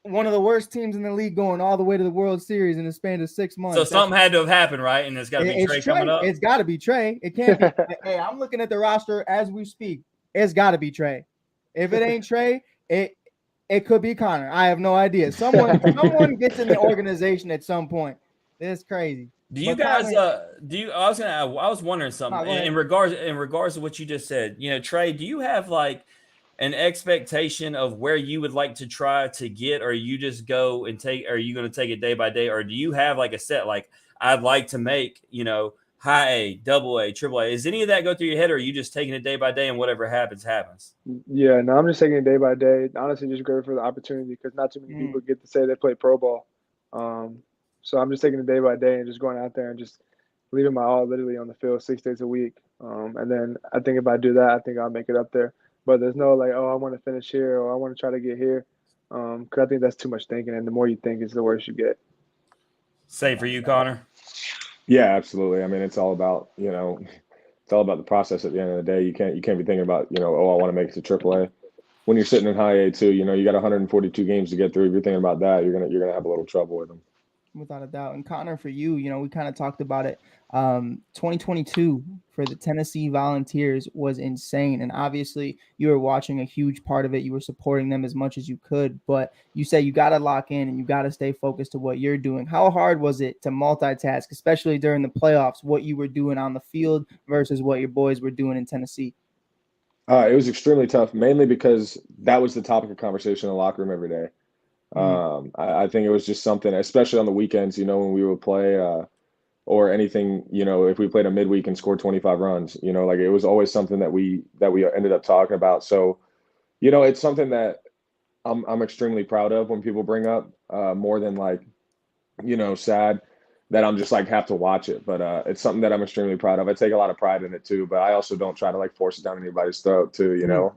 one of the worst teams in the league going all the way to the World Series in the span of 6 months. So something had to have happened, right? And it's got to be Trey coming up. It's got to be Trey. It can't be. Hey, I'm looking at the roster as we speak. It's got to be Trey. If it ain't Trey, it could be Connor. I have no idea. Someone gets in the organization at some point. It's crazy. Do you guys? I was wondering something in regards to what you just said. Trey, do you have like an expectation of where you would like to try to get, or you just go and take? Are you going to take it day by day, or do you have like a set? Like I'd like to make high A, double A, triple A. Is any of that go through your head, or are you just taking it day by day and whatever happens, happens? Yeah, no, I'm just taking it day by day. Honestly, just grateful for the opportunity because not too many people get to say they play pro ball. So I'm just taking it day by day and just going out there and just leaving my all literally on the field 6 days a week. And then I think if I do that, I think I'll make it up there. But there's no like, I want to finish here or I want to try to get here. Because I think that's too much thinking. And the more you think, it's the worse you get. Same for you, Connor? Yeah, absolutely. I mean, it's all about, it's all about the process at the end of the day. You can't be thinking about, I want to make it to AAA. When you're sitting in high A too, you got 142 games to get through. If you're thinking about that, you're gonna have a little trouble with them. Without a doubt. And Connor, for you, we kind of talked about it. 2022 for the Tennessee Volunteers was insane. And obviously you were watching a huge part of it. You were supporting them as much as you could, but you say you got to lock in and you got to stay focused to what you're doing. How hard was it to multitask, especially during the playoffs, what you were doing on the field versus what your boys were doing in Tennessee? It was extremely tough, mainly because that was the topic of conversation in the locker room every day. I think it was just something, especially on the weekends, when we would play or anything, if we played a midweek and scored 25 runs, like it was always something that we ended up talking about. So, it's something that I'm extremely proud of when people bring up more than like, sad that I'm just like have to watch it. But it's something that I'm extremely proud of. I take a lot of pride in it too, but I also don't try to like force it down anybody's throat too,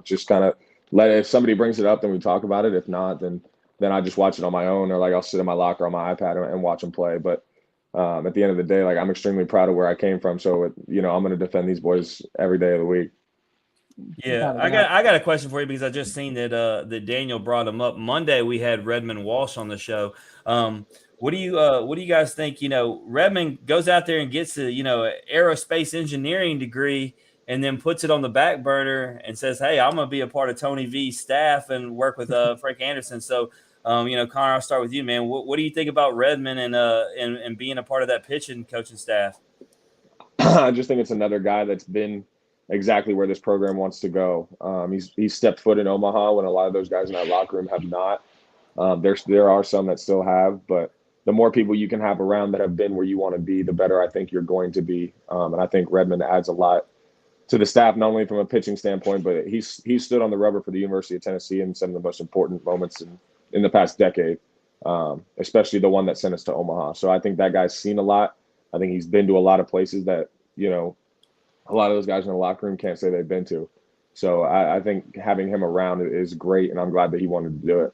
just kind of if somebody brings it up, then we talk about it. If not, then I just watch it on my own, or like I'll sit in my locker on my iPad and watch them play. But at the end of the day, like I'm extremely proud of where I came from. So, I'm going to defend these boys every day of the week. Yeah, I got a question for you because I just seen that Daniel brought him up. Monday we had Redmond Walsh on the show. What do you guys think? Redmond goes out there and gets a aerospace engineering degree, and then puts it on the back burner and says, hey, I'm going to be a part of Tony V's staff and work with Frank Anderson. So Connor, I'll start with you, man. What do you think about Redmond and being a part of that pitching coaching staff? I just think it's another guy that's been exactly where this program wants to go. He's stepped foot in Omaha when a lot of those guys in that locker room have not. There are some that still have, but the more people you can have around that have been where you want to be, the better I think you're going to be. And I think Redmond adds a lot to the staff, not only from a pitching standpoint, but he's stood on the rubber for the University of Tennessee in some of the most important moments in the past decade, especially the one that sent us to Omaha. So I think that guy's seen a lot. I think he's been to a lot of places that, a lot of those guys in the locker room can't say they've been to. So I think having him around is great, and I'm glad that he wanted to do it.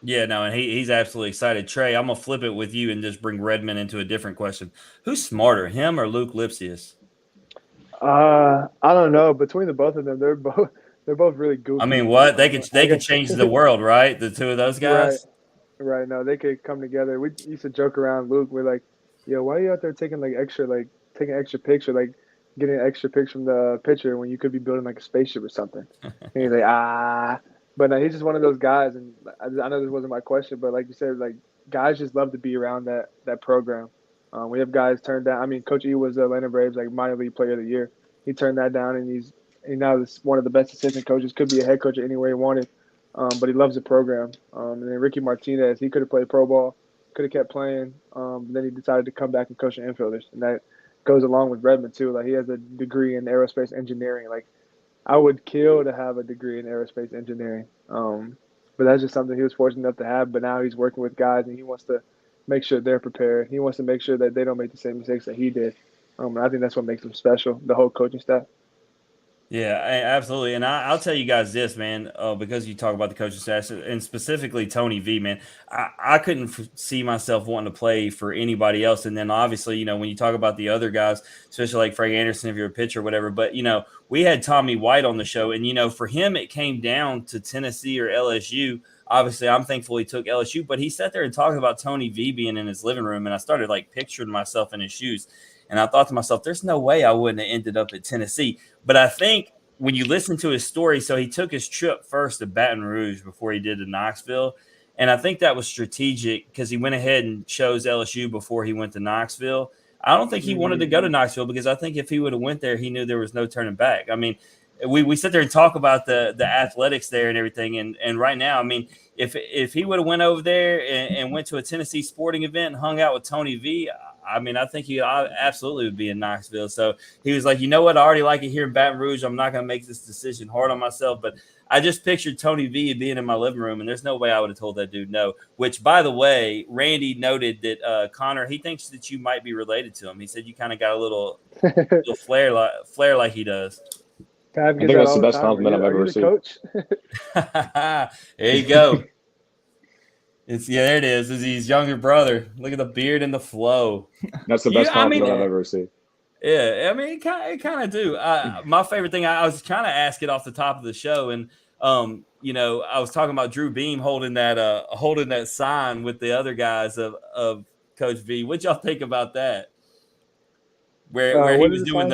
Yeah, no, and he's absolutely excited. Trey, I'm going to flip it with you and just bring Redmond into a different question. Who's smarter, him or Luke Lipsius? I don't know. Between the both of them, they're both really goofy. I mean, what? They could change the world, right? The two of those guys? Right. No, they could come together. We used to joke around, Luke. We're like, yo, why are you out there taking extra picture, getting an extra picture from the pitcher when you could be building a spaceship or something? And he's like, But no, he's just one of those guys. And I know this wasn't my question, but like you said, guys just love to be around that program. We have guys turned down. I mean, Coach E was the Atlanta Braves minor league player of the year. He turned that down, and he's now one of the best assistant coaches. Could be a head coach anywhere he wanted, but he loves the program. And then Ricky Martinez, he could have played pro ball, could have kept playing. Then he decided to come back and coach the infielders, and that goes along with Redmond too. He has a degree in aerospace engineering. I would kill to have a degree in aerospace engineering. But that's just something he was fortunate enough to have. But now he's working with guys, and he wants to make sure they're prepared. He wants to make sure that they don't make the same mistakes that he did. And I think that's what makes him special, the whole coaching staff. Yeah, absolutely. And I'll tell you guys this, man, because you talk about the coaching staff and specifically Tony V, man, I couldn't see myself wanting to play for anybody else. And then obviously, when you talk about the other guys, especially like Frank Anderson, if you're a pitcher or whatever, but, we had Tommy White on the show, and, for him, it came down to Tennessee or LSU. Obviously, I'm thankful he took LSU, but he sat there and talked about Tony V being in his living room, and I started picturing myself in his shoes. And I thought to myself, there's no way I wouldn't have ended up at Tennessee. But I think when you listen to his story, so he took his trip first to Baton Rouge before he did to Knoxville. And I think that was strategic because he went ahead and chose LSU before he went to Knoxville. I don't think he wanted to go to Knoxville because I think if he would have went there, he knew there was no turning back. I mean, we sit there and talk about the athletics there and everything. And right now, I mean, if he would have went over there and went to a Tennessee sporting event and hung out with Tony V, I mean, I think he absolutely would be in Knoxville. So he was like, you know what? I already like it here in Baton Rouge. I'm not going to make this decision hard on myself. But I just pictured Tony V being in my living room, and there's no way I would have told that dude no. Which, by the way, Randy noted that Connor, he thinks that you might be related to him. He said you kind of got a little flair like he does. I think that's the best compliment I've ever received. Coach? There you go. There it is. It's his younger brother. Look at the beard and the flow. That's the best compliment I've ever received. Yeah, I mean, it kind of do. My favorite thing, I was trying to ask it off the top of the show, and I was talking about Drew Beam holding that sign with the other guys of Coach V. What y'all think about that? Where he was doing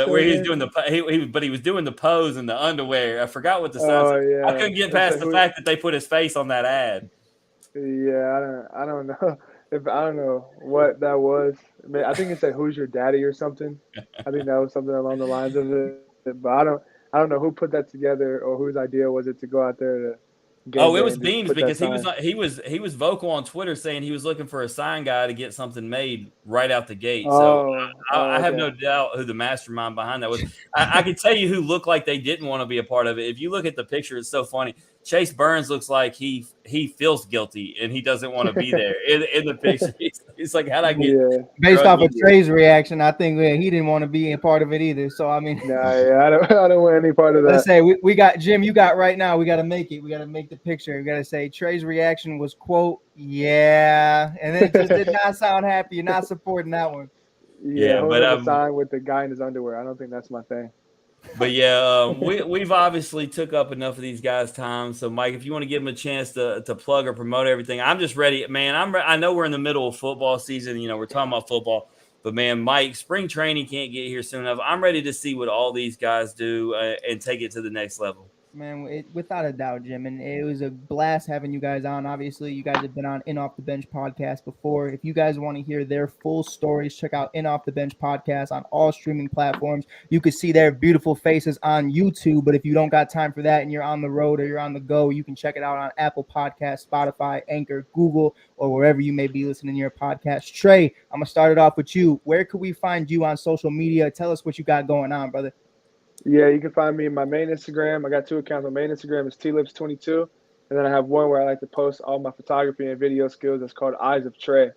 the pose in the underwear. I forgot what the sign said. Yeah. I couldn't get past the fact that they put his face on that ad. Yeah, I don't know I don't know what that was. I think it said "Who's your daddy" or something. I think that was something along the lines of it. But I don't know who put that together or whose idea was it to go out there to. It was Beams because he was vocal on Twitter saying he was looking for a sign guy to get something made right out the gate. So I have no doubt who the mastermind behind that was. I can tell you who looked like they didn't want to be a part of it. If you look at the picture, it's so funny. Chase Burns looks like he feels guilty and he doesn't want to be there in the picture. He's like, how'd I get based off of Trey's reaction? I think he didn't want to be a part of it either. So I mean, I don't want any part of that. Let's say we got Jim. You got right now. We got to make it. We got to make the picture. We got to say Trey's reaction was quote yeah, and it just did not sound happy. You're not supporting that one. Yeah, but a sign with the guy in his underwear. I don't think that's my thing. But yeah, we've obviously took up enough of these guys' time. So Mike, if you want to give them a chance to plug or promote everything, I'm just ready, man. I know we're in the middle of football season. We're talking about football, but man, Mike, spring training can't get here soon enough. I'm ready to see what all these guys do and take it to the next level. Man, without a doubt, Jim, and it was a blast having you guys on. Obviously, you guys have been on In Off the Bench podcast before. If you guys want to hear their full stories, check out In Off the Bench podcast on all streaming platforms. You can see their beautiful faces on YouTube, but if you don't got time for that and you're on the road or you're on the go, you can check it out on Apple Podcasts, Spotify, Anchor, Google, or wherever you may be listening to your podcast. Trey, I'm going to start it off with you. Where could we find you on social media? Tell us what you got going on, brother. Yeah, you can find me in my main Instagram. I got 2 accounts. My main Instagram is tlips22, and then I have one where I like to post all my photography and video skills. That's called Eyes of Trey.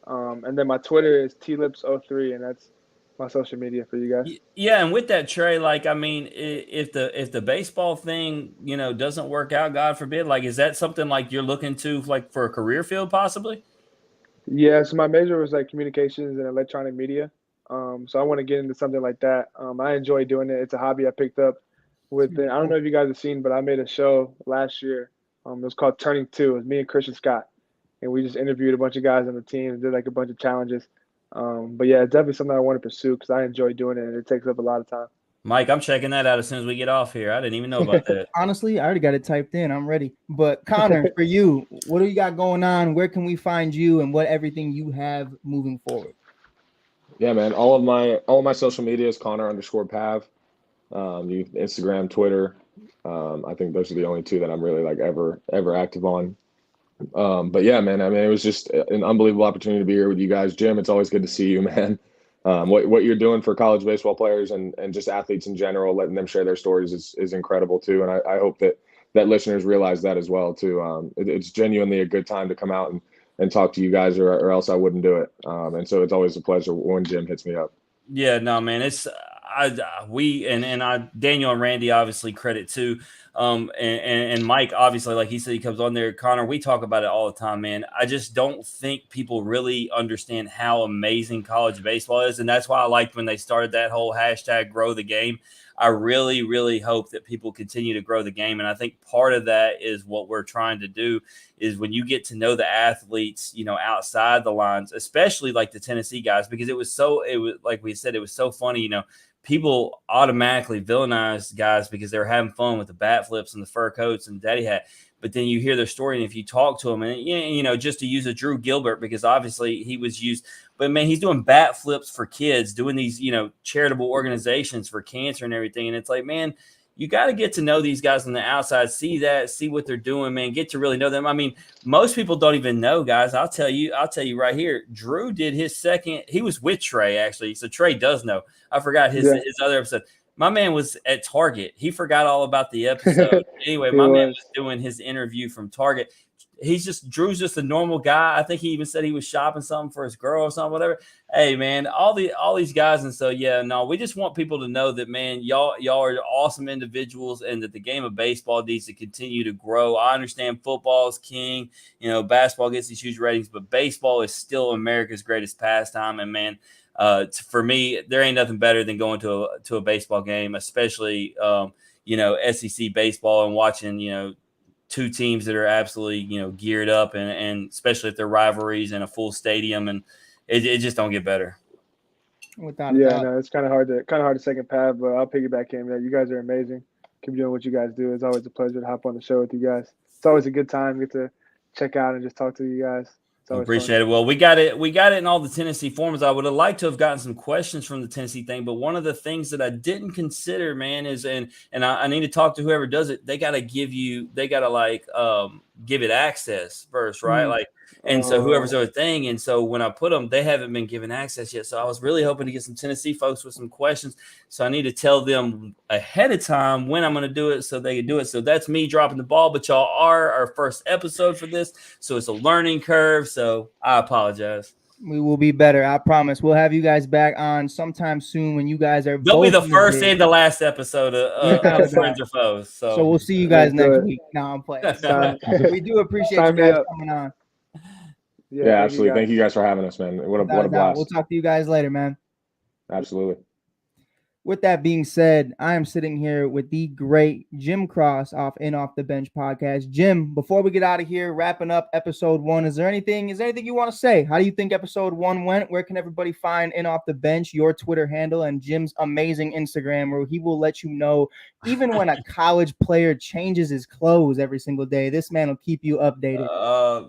And then my Twitter is tlips03, and that's my social media for you guys. Yeah, and with that, Trey, like, I mean, if the baseball thing, doesn't work out, God forbid, like, is that something like you're looking to like for a career field possibly? Yeah, so my major was like communications and electronic media. So I want to get into something like that. I enjoy doing it. It's a hobby I picked up with it. I don't know if you guys have seen, but I made a show last year. It was called Turning Two. It was me and Christian Scott, and we just interviewed a bunch of guys on the team and did like a bunch of challenges. But yeah, it's definitely something I want to pursue because I enjoy doing it, and it takes up a lot of time. Mike, I'm checking that out as soon as we get off here. I didn't even know about that. Honestly, I already got it typed in. I'm ready. But Conor, for you, what do you got going on? Where can we find you and what everything you have moving forward? Yeah, man. All of my social media is Conor_Pav. Instagram, Twitter. I think those are the only 2 that I'm really like ever active on. But yeah, man. I mean, it was just an unbelievable opportunity to be here with you guys, Jim. It's always good to see you, man. What you're doing for college baseball players and just athletes in general, letting them share their stories is incredible too. And I hope that listeners realize that as well too. It's genuinely a good time to come out and talk to you guys, or else I wouldn't do it. And so it's always a pleasure when Jim hits me up. Yeah, no, man, it's Daniel and Randy obviously credit too. And Mike, obviously, like he said, he comes on there. Conor, we talk about it all the time, man. I just don't think people really understand how amazing college baseball is. And that's why I liked when they started that whole hashtag grow the game. I really, really hope that people continue to grow the game. And I think part of that is what we're trying to do is when you get to know the athletes, outside the lines, especially like the Tennessee guys, because it was like we said, it was so funny, people automatically villainized guys because they were having fun with the bat flips and the fur coats and daddy hat. But then you hear their story, and if you talk to them, and just to use a Drew Gilbert, because obviously he was used, but man, he's doing bat flips for kids, doing these charitable organizations for cancer and everything. And it's like, man, you got to get to know these guys on the outside, see what they're doing, man, get to really know them. I mean, most people don't even know, guys. I'll tell you right here. Drew did his second. He was with Trey, actually. So Trey does know. I forgot his other episode. My man was at Target. He forgot all about the episode. Anyway, my man was doing his interview from Target. Drew's just a normal guy. I think he even said he was shopping something for his girl or something, whatever. Hey, man, all these guys. And so, yeah, no, we just want people to know that, man, y'all are awesome individuals and that the game of baseball needs to continue to grow. I understand football is king. Basketball gets these huge ratings, but baseball is still America's greatest pastime. And, man, for me, there ain't nothing better than going to a baseball game, especially, SEC baseball and watching, 2 teams that are absolutely, geared up and especially if they're rivalries in a full stadium, and it just don't get better. Without a doubt. No, it's kind of hard to second Pav, but I'll piggyback him. Yeah, you guys are amazing. Keep doing what you guys do. It's always a pleasure to hop on the show with you guys. It's always a good time. Get to check out and just talk to you guys. Appreciate it. Well, we got it in all the Tennessee forums. I would have liked to have gotten some questions from the Tennessee thing, but one of the things that I didn't consider, man, is and I need to talk to whoever does it. They got to give it access first, right? So whoever's their thing. And so when I put them, they haven't been given access yet. So I was really hoping to get some Tennessee folks with some questions. So I need to tell them ahead of time when I'm going to do it so they can do it. So that's me dropping the ball, but y'all are our first episode for this. So it's a learning curve. So I apologize. We will be better. I promise. We'll have you guys back on sometime soon when you guys are. They'll be the first and the last episode of Friends or Foes. So we'll see you guys next week. No, I'm playing. We do appreciate you guys coming on. Yeah, absolutely. Thank you guys for having us, man. What a blast. We'll talk to you guys later, man. Absolutely. With that being said, I am sitting here with the great Jim Cross off the Bench podcast. Jim, before we get out of here, wrapping up episode 1, is there anything you want to say? How do you think episode 1 went? Where can everybody find In Off the Bench, your Twitter handle, and Jim's amazing Instagram, where he will let you know even when a college player changes his clothes every single day? This man will keep you updated.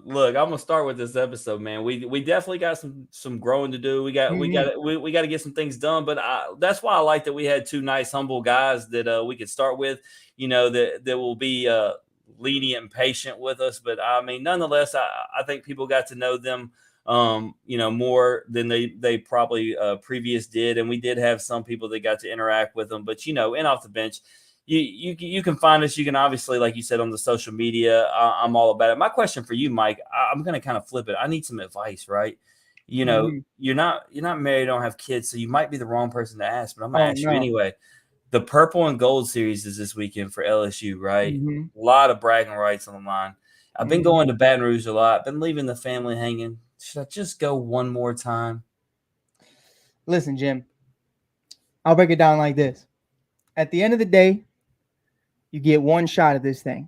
Look, I'm gonna start with this episode, man. We definitely got some growing to do. We got to get some things done. But that's why I like that we had 2 nice, humble guys that we could start with. That will be lenient and patient with us. But I mean, nonetheless, I think people got to know them, more than they probably previous did. And we did have some people that got to interact with them. But In Off the Bench, you can find us. You can obviously, like you said, on the social media. I'm all about it. My question for you, Mike, I'm going to kind of flip it. I need some advice, right? You're not married, don't have kids, so you might be the wrong person to ask, but I'm going to ask you anyway. The Purple and Gold series is this weekend for LSU, right? A lot of bragging rights on the line. I've been going to Baton Rouge a lot. Been leaving the family hanging. Should I just go one more time? Listen, Jim, I'll break it down like this. At the end of the day, you get one shot at this thing.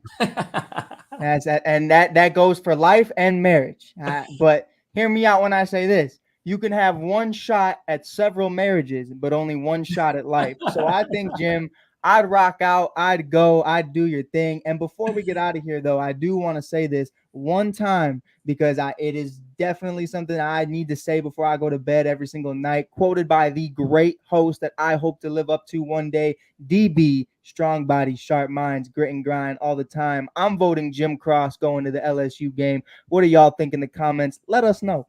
That goes for life and marriage. But hear me out when I say this. You can have one shot at several marriages, but only one shot at life. So I think, Jim, I'd rock out. I'd go. I'd do your thing. And before we get out of here, though, I do want to say this one time because it is definitely something I need to say before I go to bed every single night. Quoted by the great host that I hope to live up to one day, DB, strong body, sharp minds, grit and grind all the time. I'm voting Jim Cross going to the LSU game. What do y'all think in the comments? Let us know.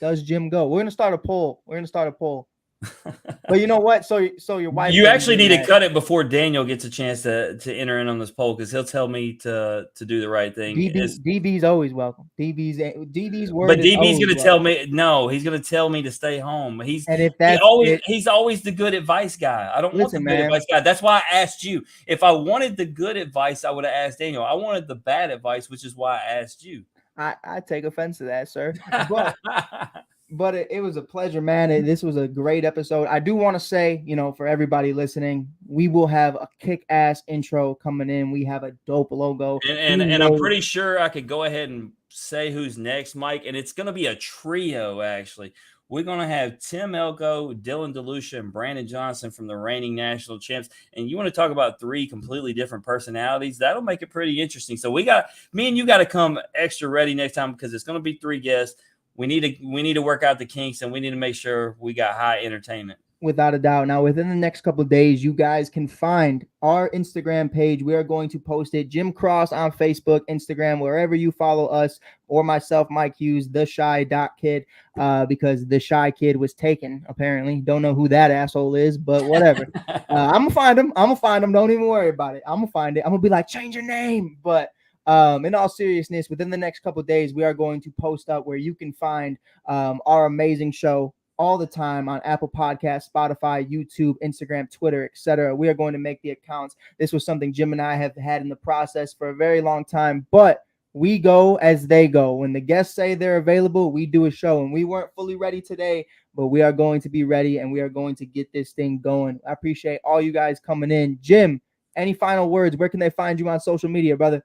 Does Jim go? We're gonna start a poll. But you know what? So your wife. You actually need to cut it before Daniel gets a chance to enter in on this poll, because he'll tell me to do the right thing. DB's always welcome. DB's word. But DB's gonna tell me no. He's gonna tell me to stay home. He's always the good advice guy. I don't want the good advice guy. That's why I asked you. If I wanted the good advice, I would have asked Daniel. I wanted the bad advice, which is why I asked you. I take offense to that, sir. But it was a pleasure, man. This was a great episode. I do want to say, for everybody listening, we will have a kick-ass intro coming in. We have a dope logo. And I'm pretty sure I could go ahead and say who's next, Mike. And it's going to be a trio, actually. We're going to have Tim Elko, Dylan DeLucia, and Brandon Johnson from the reigning national champs. And you want to talk about 3 completely different personalities? That'll make it pretty interesting. So me and you got to come extra ready next time, because it's going to be 3 guests. We need to work out the kinks, and we need to make sure we got high entertainment. Without a doubt. Now, within the next couple of days, you guys can find our Instagram page. We are going to post it. Jim Cross on Facebook, Instagram, wherever you follow us, or myself, Mike Hughes, the Shy Kid, because the Shy Kid was taken, apparently. Don't know who that asshole is, but whatever. I'm going to find him. Don't even worry about it. I'm going to find it. I'm going to be like, change your name. But in all seriousness, within the next couple of days, we are going to post up where you can find our amazing show all the time on Apple Podcasts, Spotify, YouTube, Instagram, Twitter, etc. We are going to make the accounts. This was something Jim and I have had in the process for a very long time, but we go as they go. When the guests say they're available, we do a show, and we weren't fully ready today, but we are going to be ready, and we are going to get this thing going. I appreciate all you guys coming in. Jim, any final words? Where can they find you on social media, brother?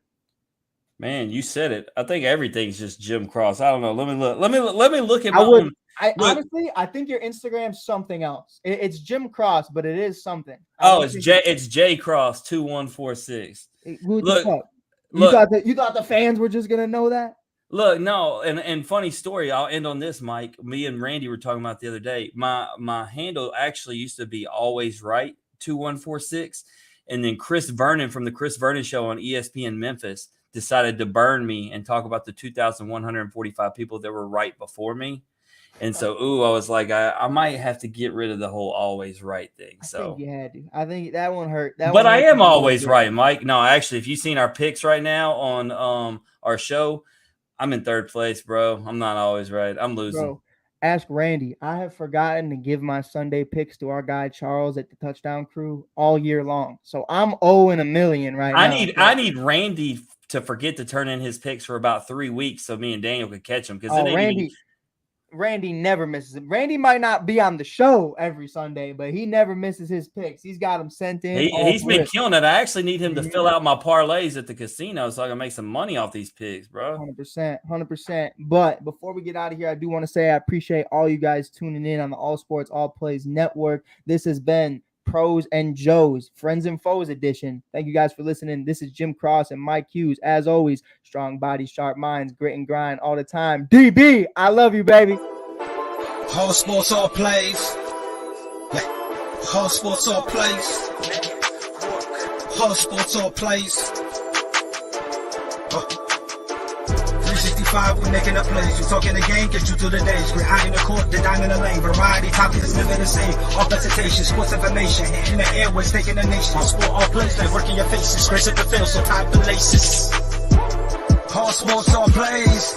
Man, you said it. I think everything's just Jim Cross. I don't know. Let me look at my own. Honestly, I think your Instagram's something else. It's Jim Cross, but it is something. It's J Cross 2146. Look, you thought the fans were just gonna know that? Look, no, and funny story. I'll end on this, Mike. Me and Randy were talking about the other day. My handle actually used to be Always Right 2146, and then Chris Vernon from the Chris Vernon Show on ESPN Memphis decided to burn me and talk about the 2,145 people that were right before me. And so, I was like, I might have to get rid of the whole always right thing. So I think you had to. I think that one hurt. But I am always right, Mike. No, actually, if you've seen our picks right now on our show, I'm in 3rd place, bro. I'm not always right. I'm losing. Bro, ask Randy. I have forgotten to give my Sunday picks to our guy Charles at the Touchdown Crew all year long. So I'm 0-1,000,000 right now. I need Randy to forget to turn in his picks for about 3 weeks so me and Daniel could catch him. Because Randy never misses it. Randy might not be on the show every Sunday, but he never misses his picks. He's got them sent in. He's been killing it. I actually need him to fill out my parlays at the casino so I can make some money off these picks, bro. 100%. But before we get out of here, I do want to say I appreciate all you guys tuning in on the All Sports All Plays Network. This has been Pros and Joes, Friends and Foes edition. Thank you guys for listening. This is Jim Cross and Mike Hughes. As always, strong bodies, sharp minds, grit and grind all the time. DB, I love you, baby. All sports, all plays. All sports, all plays. All sports, all plays. 365, we're making a plays. We talking the game, get you through the days. We're high in the court, the dime in the lane. Variety, topics, living the same. All presentation, sports information. In the airways, taking the nation. All sport, all plays, like working your faces. Grace at the field, so tie the laces. All sports, all plays.